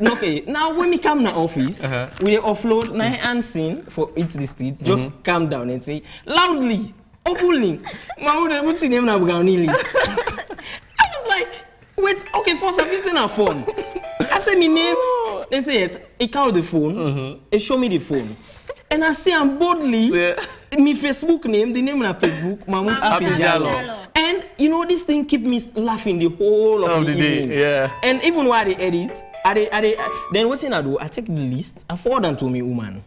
Okay, now when we come to office, we offload na answering for it the street. Just calm down and say loudly, openly. Mahmoud, what's your name na Brownie list? I was like, wait, okay, for service in a phone. I say my name. They say yes. He call the phone. He show me the phone, and I say I'm boldly. My Facebook name, the name on Facebook, Mahmoud Happy Jallo. And you know this thing keep me laughing the whole of the evening. Yeah. And even while they edit, then what thing I do? I take the list, I forward them to me woman.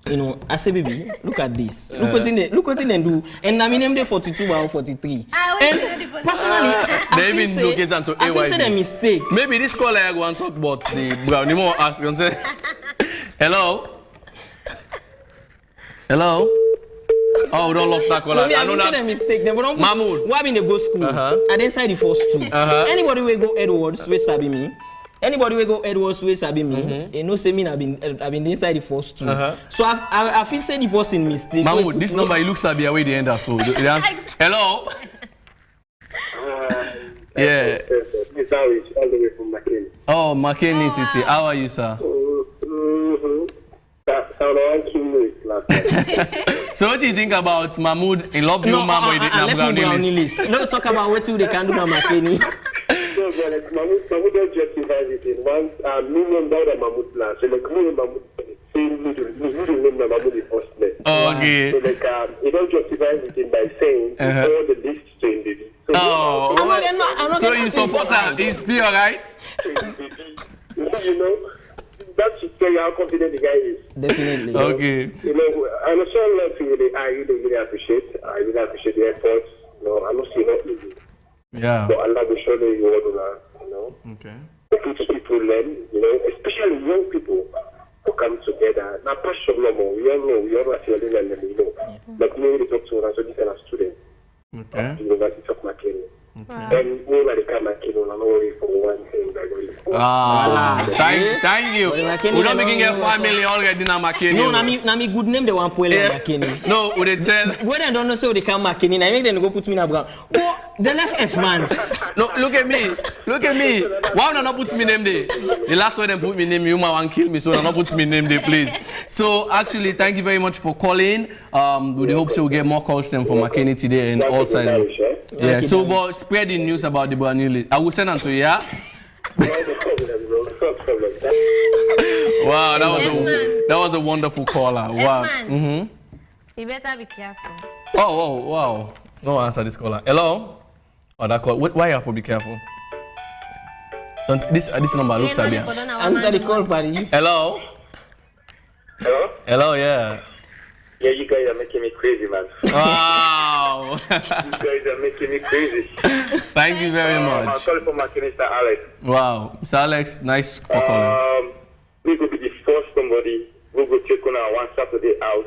You know, I say baby, look at this. Look what they do. And I mean them there 42 or 43. And personally, they even locate them to AYV. I think it's a mistake. Maybe this caller I want to talk about the Brownie more ask. Hello. Hello. Oh, we don't lost that caller. I know that. Mistake. They don't Mahmoud. Why when they go school? I inside the first two. Anybody will go Edwards, we sabi me. Anybody will go Edwards, we sabi me. You know, say me I've been inside the first two. So I feel say the person mistake. Mahmoud, this number he looks sabi away the end so. Hello. Yeah. This is all the way from McKinney. Oh, McKinney City. How are you, sir? So what do you think about Mahmoud? He love you, Mahmoud. Brownie list. Let's talk about what they can do, McKinney. Mahmoud don't justify it in once million dollar Mahmoud plan. So like million Mahmoud saying middle name Mahmoud the first name. Okay. So like he don't justify it by saying all the list change baby. So so you support her? Is he alright? You know. That should tell you how confident the guy is. Definitely. Okay. You know, I'm a certain level I really appreciate. I really appreciate the efforts. You know, I'm not saying not easy. Yeah. But Allah will show you what you know. Okay. Teach people learn, you know, especially young people who come together. Now, passion normal. We all know actually learn, you know. Like me, we talk to us, so this kind of student. Okay. At the University of McKinney. And we were the kind of McKinney, I'm not worried for one thing. Thank you. We don't making a family already now McKinney. No, na me good name the one poel McKinney. No, we tell. When I don't know so they come McKinney, I make them go put me in a brown. Oh, the left F mans. No, look at me. Why not put me name there? The last one them put me name, you might want kill me, so not put me name there, please. So actually, thank you very much for calling. We hope so we get more calls from McKinney today and all sides. Yeah. So, but spread the news about the brand new list. I will send them to you. Yeah. Wow, that was a wonderful caller. Wow. You better be careful. Oh, wow. No answer this caller. Hello. Oh, that call. Why you have to be careful? So this number looks like answer the call, buddy. Hello. Hello. Yeah. Yeah, you guys are making me crazy, man. Wow. You guys are making me crazy. Thank you very much. I'm calling for Mr. Alex. Wow. Mr. Alex, nice for calling. We will be the first somebody who will take on our one Saturday out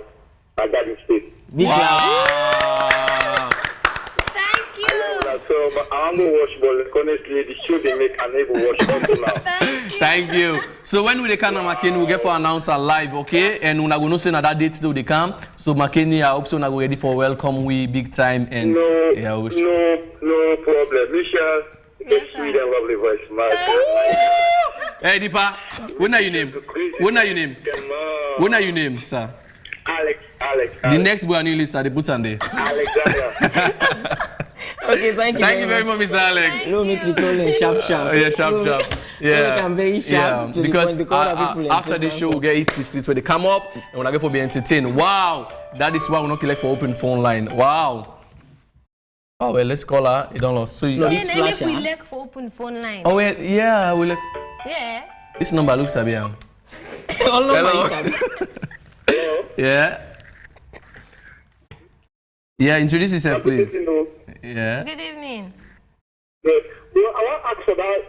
at Garden State. Wow. Thank you. So I'm going to watch ball. Honestly, the show they make, I'm able to watch until now. Thank you. So when we come to McKinney, we get for announcer live, okay? And we're going to say that date till they come. So McKinney, I hope so we're ready for welcome we big time and no problem. Michelle, it's sweet and lovely voice, man. Hey Deepa, what are your name, sir? Alex. The next brand new list at the button there. Alexander. Okay, thank you very much, Mr. Alex. No, make the call sharp. Yeah, sharp. Yeah. I'm very sharp. Yeah, because after this show, we get it twisted where they come up and when I go for be entertained. Wow, that is why we're not collect for open phone line. Wow. Oh well, let's call her. You don't lost. So you this flash. We look for open phone line. Oh wait, yeah, we look. Yeah. This number looks like Hello. Yeah. Yeah, introduce yourself, please. Yeah. Good evening. Well, I want to ask about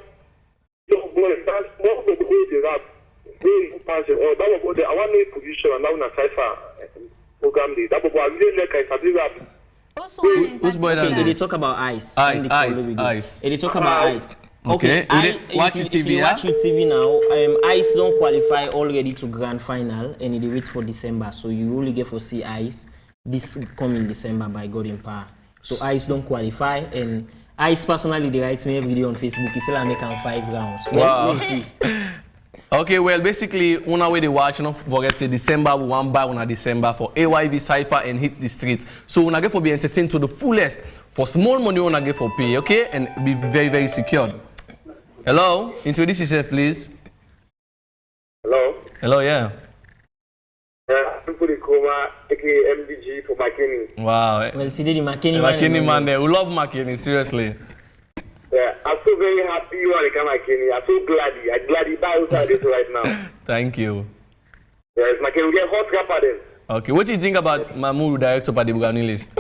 your boy. That's more of the way they rap. That was I want to position and now in a Cypher program. That was I really like I sabi rap. Who's boy that? Okay, they talk about ice. Ice. They talk about ice. Okay. Watch if TV. you watch your TV now, Ice don't qualify already to grand final, and they wait for December. So you only get for see Ice this coming December by God in power. So Ice don't qualify, and Ice personally they write me every day on Facebook. He still make 5 rounds. Wow. Let's see. Okay, well, basically, one way they watch, don't forget to December, we want buy one December for AYV Cypher and hit the streets. So when I get for be entertained to the fullest, for small money, when I get for pay, okay, and be very, very secured. Hello, introduce yourself, please. Hello. Hello, yeah. People they call aka MDG for McKinney. Wow. Well, today the McKinney man there. We love McKinney, seriously. Yeah, I'm so very happy you are the McKinney. I'm so glad you buy this right now. Thank you. Yes, McKinney, we get hot rapper then. Okay, what do you think about Mahmoud director by the Bugani list?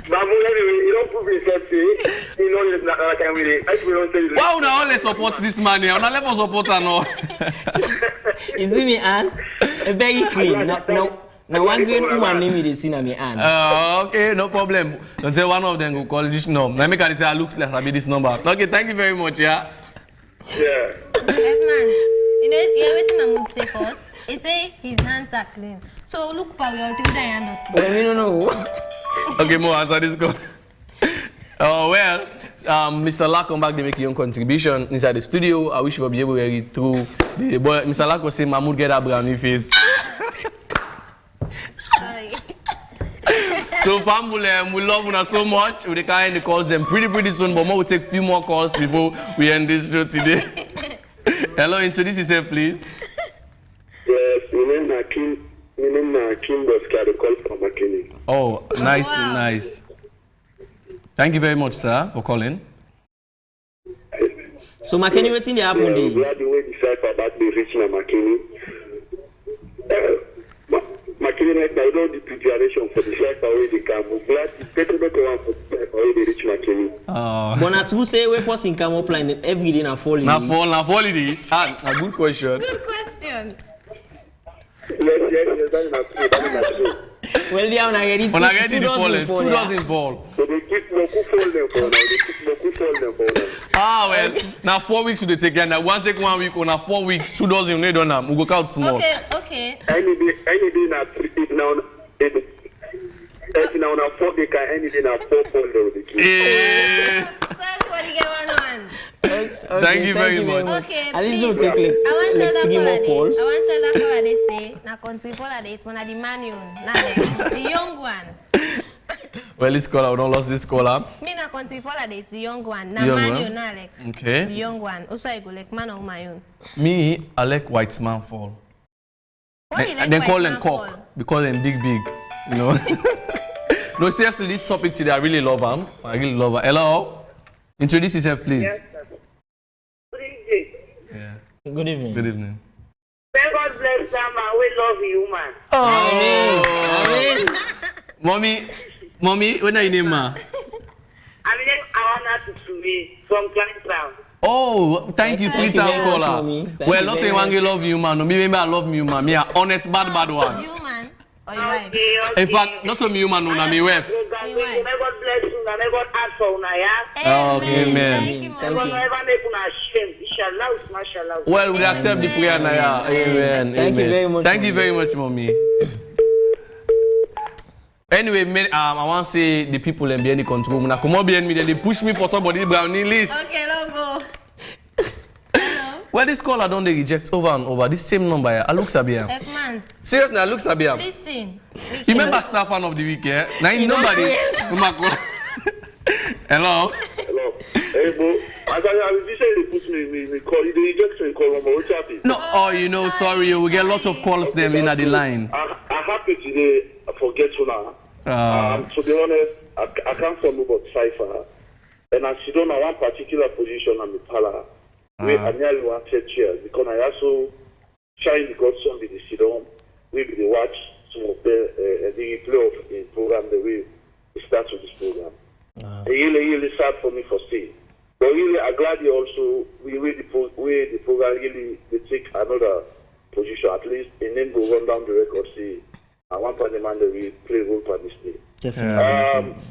Mahmoud, anyway, you don't prove yourself, see? You know, it's not like I really. I don't say this. Wow, now only support this man here. Now let us support her now. Is it me, Anne? Very clean. Now one great woman name me see na me Anne. Okay, no problem. Don't say one of them will call this number. Let me carry say I looks like I be this number. Okay, thank you very much, yeah. Yeah. F-man, you know what Mahmoud say first? He say his hands are clean. So look pa we all through the hand. Well, we don't know. Okay, more answer this call. Well, Mr. Lack come back, they make your own contribution inside the studio. I wish you would be able to read through. But Mr. Lack was saying, Mahmoud get that brownie face. So, family, we love you so much. We can end the calls them pretty soon, but more will take a few more calls before we end this show today. Hello, introduce yourself, please. Yes, my name is Kim Boska, the call from McKinney. Oh, nice, nice. Thank you very much, sir, for calling. So, McKinney, what's in the happen? I'm glad the way the Cypher about the reaching McKinney. McKinney, right now, I know the preparation for the Cypher where they come. I'm glad the better one for the Cypher where they reach McKinney. But not to say, we person come up line every day na fall. Na fall it. A good question. Good question. Yes, that's true. Well, they are already the falling. 2 dozen fall. So they keep Moku falling for now. Ah, well, now 4 weeks to the take, and I want take 1 week, or now 4 weeks, 2 dozen, you don't know. We go count tomorrow. Okay. Any day now, 3 now, now 4 they can, any day now 4 fall there. Yeah. Thank you very much. Okay, at least please. don't take like 3 more calls. I want to tell that caller they say, na country caller they it's one of the manual, the young one. Well, this caller, we don't lost this caller. Me na country caller they it's the young one, na Young manual one? na like. Okay. The young one. Also I go like man or my own. Me, I like white man fall. Why you like Then white call man them fall? cock because them big, you know. No, seriously, this topic today, I really love them. Hello, introduce yourself, please. Yes, sir. Good evening. Yeah. Good evening. Good evening. May God bless Sama. We love you, man. Oh, mommy, when are you name, ma? I'm named Awana Tutumi from Clienttown. Oh, thank you, free time caller. Well, not saying I love you, man. No, me, I love you, man. Me, a honest, bad one. You man or your wife? In fact, not only you, man, no, me, wife. May God bless you. May God answer you, yeah? Okay, amen. Thank you, May God never make you ashamed. Inshallah, mashallah. Well, we accept the prayer now, yeah. Amen. Thank you very much. Thank you very much, mommy. Anyway, I want to say the people in behind the control. When I come up behind me, they push me for somebody brownie list. Okay, let's go. Hello. Well, this caller don't they reject over and over. This same number here. I look Sabia. F-man. Seriously, I look Sabia. Listen. You remember Star Fan of the Week, yeah? Now you nobody. Hello. Hello. Hey, bro. As you say, they put me call you. They reject me call number. What's happening? No, oh, you know, sorry, we get a lot of calls them in at the line. I'm happy today. I forget you now. To be honest, I can't tell about Cypher. And as you don't know one particular position on the pala, we I nearly wanted cheers because I also trying to got somebody to sit down. We watch some of the playoff program the way it starts with this program. It's really sad for me for seeing. But really, I'm glad you also, we the program really, they take another position, at least, and then go run down the record, see, at one point, the man, they play a role for this day. Definitely.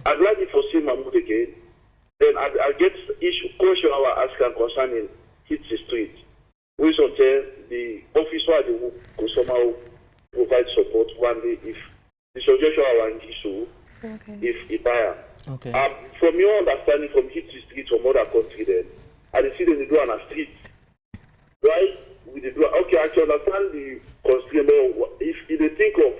I'm glad you foresee Mahmoud again. Then I get issue question I was asking concerning hits the street. We should tell the officer they will somehow provide support one day if the suggestion I want issue if he buy. Okay. From your understanding from hits the street from other country then, I see them they do on a street. Right? With the okay, I can understand the constraint, but if they think of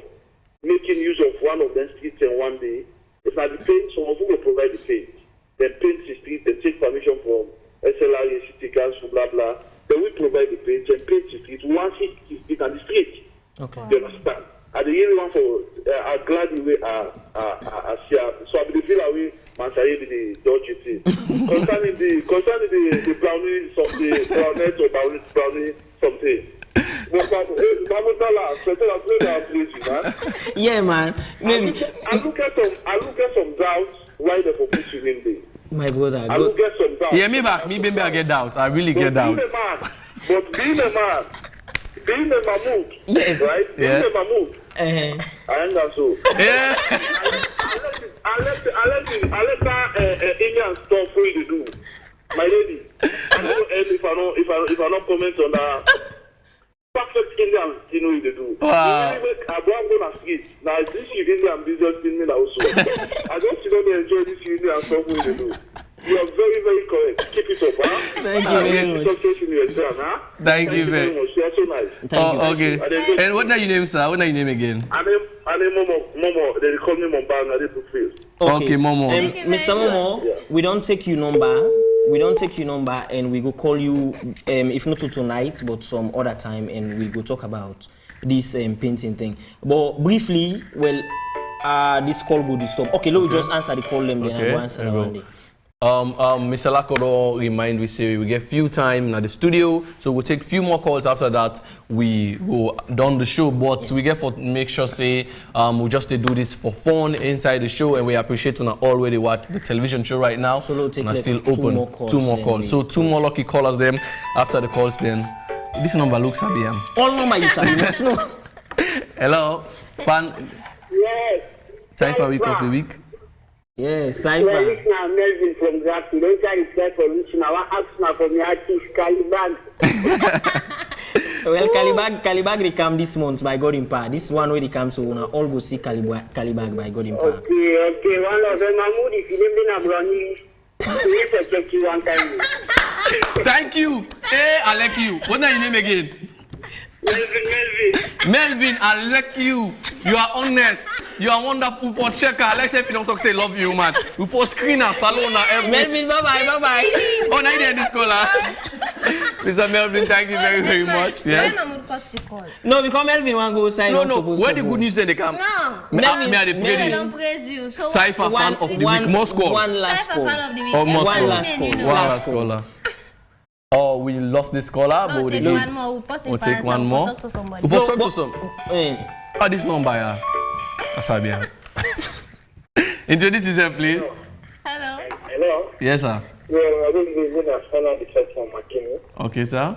making use of one of them streets in one day, if not the paint, some of them will provide the paint. Then paint the street, then take permission from SLRA, city council, blah blah. They will provide the paint and paint the street. Once hit the street on the street. Okay. You understand? And the really one for I'm glad the way so I believe away man say the dodge it. Concerning the brownie something, brownie or brownie something. Yeah, man. Maybe. I look at some doubts why they for put you in there. My brother. I look at some doubts. Yeah, me back. Me baby, I get doubts. I really get doubts. But being a man, being a Mahmoud, yes. Right? Being a Mahmoud. I am not so. Yeah. I let that Indian stuff for you to do. My lady, I know if I don't comment on that. Perfect Indian, you know what they do. Wow. I'm going to street. Now, this is Indian business thing also. I just want to enjoy this Indian stuff what they do. You are very, very correct. Keep it up, huh? Thank you very much. Thank you very much. You are so nice. Oh, okay. And what are your name, sir? What are your name again? I name Momo. They call me Mombang. I did put face. Okay, Momo. Mr. Momo, we don't take your number. We don't take your number, and we go call you, if not tonight, but some other time, and we go talk about this painting thing. But briefly, well, this call go disturb. Okay, let me just answer the call them, then I go answer that one day. Mr. Lakodo remind we say we get few time in the studio, so we'll take few more calls after that. We go down the show, but we get for make sure say we just do this for fun inside the show, and we appreciate you already watch the television show right now. So we'll take like still open two more calls. So two more lucky callers then. After the calls then, this number looks Sabiam. All number is Sabiam. Hello, fan. Yes. Cypher week of the week. Yes, Cypher. Well, it's now Melvin from Grafton. Don't try to play for reaching. I want to ask now from the artist, Calibag. Well, Calibag they come this month by God in Power. This one where they come, so we all go see Calibag by God in Power. Okay. One of them, Mahmoud, if you live in a brownie, you need to check you one time. Thank you. Hey, I like you. What's your name again? Melvin, I like you. You are honest. You are wonderful for checker. Let's say if you don't talk, say love you, man. You for screener, salon, Melvin, bye-bye. Oh, now you're in this caller. Mr. Melvin, thank you very, very much. Yeah. No, because Melvin want to go sign No. Where the good news then they come? No. Melvin, They don't praise you. So Cypher fan of the week. Moscow. One last Cypher call. fan of the week. Oh, Moscow. One last call. One last caller. Oh, we lost this caller, No, but take one more. We'll take one more. Talk to somebody. We'll talk to some. Oh, this number, yeah. Asabia. Introduce yourself, please. Hello. Hello? Yes, sir. Yeah, I think we're going to send out the check from Makini. Okay, sir.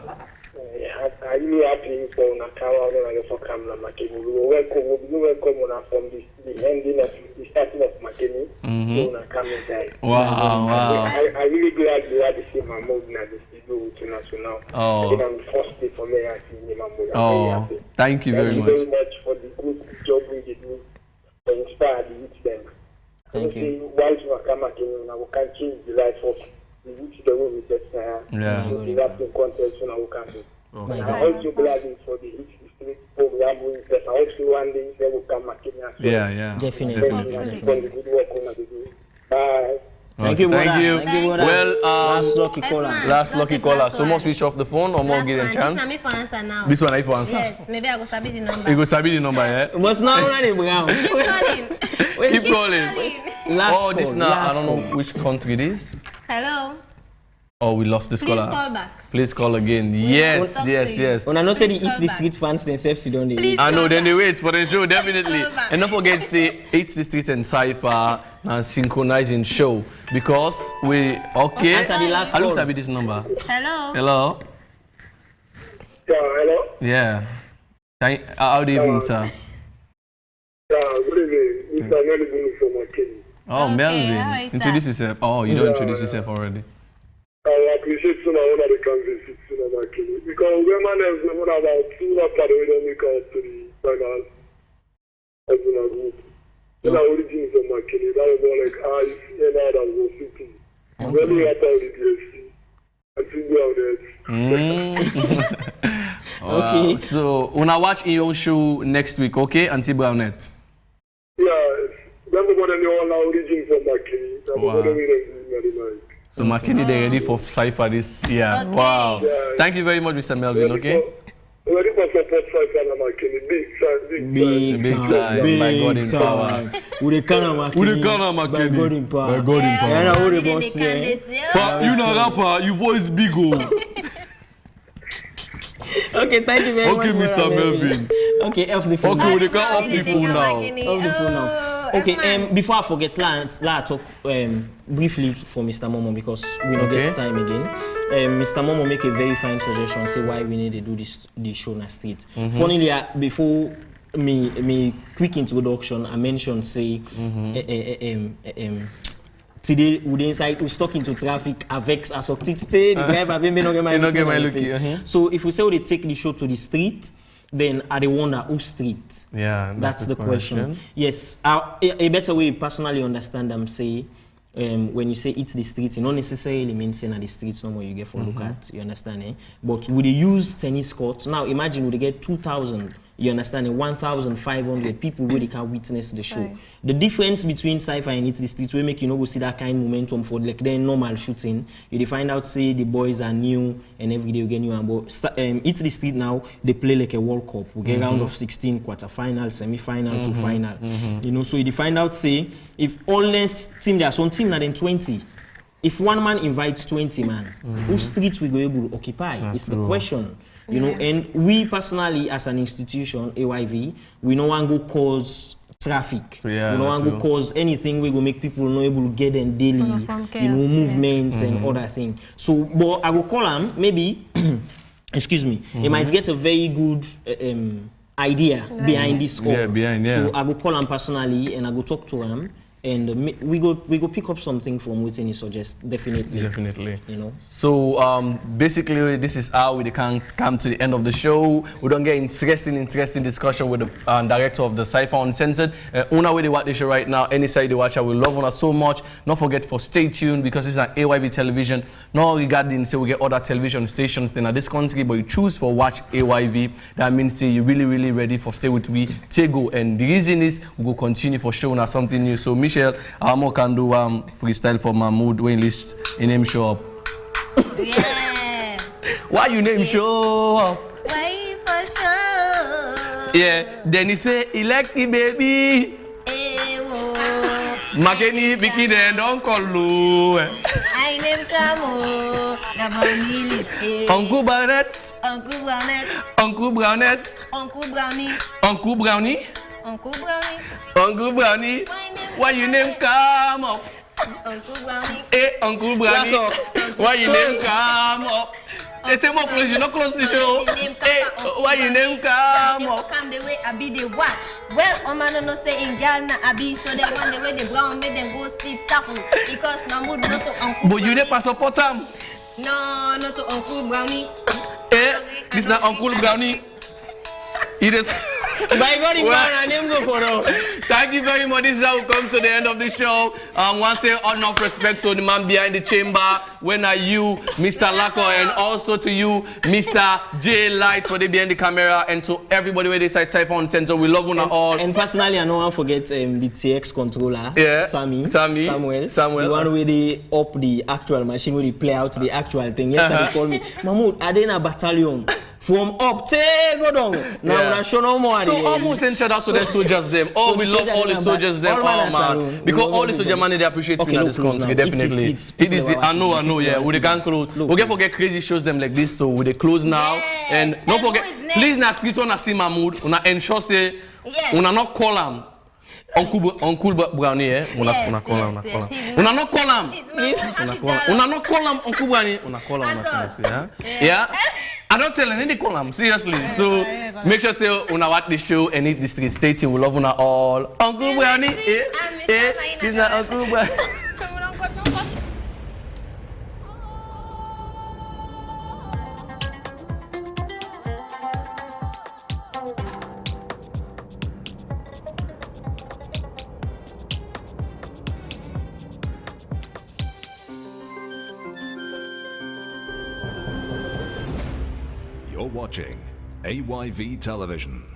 I really happy for Nakawa when I saw Kamla Makini. We will welcome from the ending of the starting of Makini. Wow. I really glad you had to see Mahmoud in the studio with you now. Oh. I think I'm the first day for me I see Mahmoud. Oh, thank you very much. Thank you very much for the good job we did to inspire the youth then. Thank you. While you are coming, we can change the life of the youth the way we just Yeah. we have to contest now we can do. My I'm God. also glad for the street program. I also one day they will come back in. Yeah. Definitely. For the good work on the do. Bye. Thank you, brother. Thank you. Thank you, brother. Well, last lucky caller. last lucky caller. So more switch off the phone or more get a chance. This is me for answer now. This one I for answer. Yes, maybe I go sabi the number. You go sabi the number, yeah? But now already, Brown. Keep calling. Keep calling. Last Oh, this call, now I last don't call. know which country it is. Hello. Oh, we lost this Please caller. call back. Please call again. Yes, talk yes, to you. yes. When I know say they Please eat call the back. street fans themselves, you don't. Please I know, call then they back. wait for the show, definitely. Call back. And don't forget to say Eat the Street and Cypher and synchronizing show because we okay. Answer the last I look call. at this number. Hello. Hello. Yeah, hello? Yeah. How do you evening, sir? Yeah, good evening. Mr. Melvin from Makeni. Oh, Okay, Melvin. how is Introduce that? yourself. Oh, you don't introduce yourself already. I appreciate some of the candidates in Makeni. Because women have about 2 after they don't make out to the final as in a group. So the origins of Makeni, that was more like ICE and that was city. Really after the DSC. I think we are there. Wow. Okay. So, una watch in your show next week, okay? Auntie Brownette. Yeah, remember when they all our origins of Makeni. Wow. Wow. So, Makeni, they're ready for Cypher this year. Okay. Wow. Yeah. Thank you very much, Mr. Melvin, okay? Ready for support Cypher and Makeni. Big time. Big time. By God in power. With the kind of Who the kind of By Makeni? God in power. By God in power. Yeah, Only what the the boss say? candidates, yeah. But you know rapper, your voice big oh. Okay, thank you very much. Okay, Mr. Brother Melvin. Okay, off the phone. Okay, we now. can off the phone now. Off the phone now. Okay, before I forget, let's talk briefly for Mr. Momo because we don't Okay. get time again. Mr. Momo make a very fine suggestion, say why we need to do the show on the street. Funnily, before me quick introduction, I mentioned say today we inside we stuck into traffic avex as of today the driver been no get my look. So if we say we take the show to the street, then I dey wonder who street. Yeah, That's the question. Yes, a better way personally understand them say when you say it's the street, it not necessarily means saying at the streets no more you get for look at. You understand? Eh? But we dey use tennis courts. Now imagine we dey get 2,000. You understand? 1,500 people really can witness the show. Right. The difference between Cypher and It's the Street will make you know go see that kind of momentum for like their normal shooting. You dey find out say the boys are new and every day you get new and but It's the Street now they play like a World Cup. We get round of 16, quarter-final, semi-final to final. You know, so you dey find out say if unless team there some team na then 20. If one man invites 20 man, whose street we go able to occupy? It's the question. You know, and we personally as an institution, AYV, we no want go cause traffic. Yeah, we no want go cause anything we go make people not able to get them daily, you know, movements and other things. So, but I will call them maybe, excuse me, he might get a very good idea behind this call. Yeah, behind, yeah. So I will call him personally and I go talk to him. And we go pick up something from within he suggests, definitely. Definitely. You know. So basically, this is how we can come to the end of the show. We don't get interesting discussion with the director of the Cypher Uncensored. Una way they watch the show right now, any side they watch, I will love Una so much. Not forget for stay tuned because this is an AYV television. Not regarding say we get other television stations in this country, but you choose for watch AYV. That means say you're really ready for stay with we Tego. And the reason is we will continue for showing us something new. So Michelle, Amo can do freestyle for Mahmoud when list in name show up. Yeah. Why you name show up? Why for sure? Yeah. Then he say elect the baby. Makeni Biki then don't call you. I name Kamo. Uncle Barnett. Uncle Brownet. Uncle Brownette. Uncle Brownie. Uncle Brownie. Uncle Brownie. Uncle Brownie. Why you name come up? Uncle Brownie. Hey, Uncle Brownie. Why you name come up? They say more close, you not close the show. Hey, why you name come up? Come the way I be the watch. Well, man no say in Ghana I be so they want the way the brown made them go sleep tackle because Mahmoud not to Uncle. But you never support him. No, not to Uncle Brownie. Eh, this not Uncle Brownie. He just. By God, well, name go for now. Thank you very much. This is how we come to the end of the show. Once say enough respect to the man behind the chamber. When are you, Mr. Lako, and also to you, Mr. J Light, for the behind the camera, and to everybody where they say Cypher Uncensored. We love you all. And personally, I don't want to forget the TX controller, yeah. Samuel, the one where they up the actual machine where they play out the actual thing. Yesterday they called me, Mahmoud, are they in a battalion? From up, go down. Now I show no more. So almost send shout out to the soldiers them. Oh, we love all the soldiers them. Oh man, because all the soldier man they appreciate you in this country definitely. It is. I know. Yeah, with the gang close. We get forget crazy shows them like this. So with the close now, and don't forget. Please na street one see Mahmoud. Una ensure say, una not call him. Uncle Brownie, una call him. Una not call him. Una not call him Uncle Brownie. Una call him. Yeah. I don't tell any call him seriously. So make sure say una watch the show and eat the street. Stay tuned. We love una all. Uncle Brownie. He's not Uncle Brownie. You're watching AYV Television.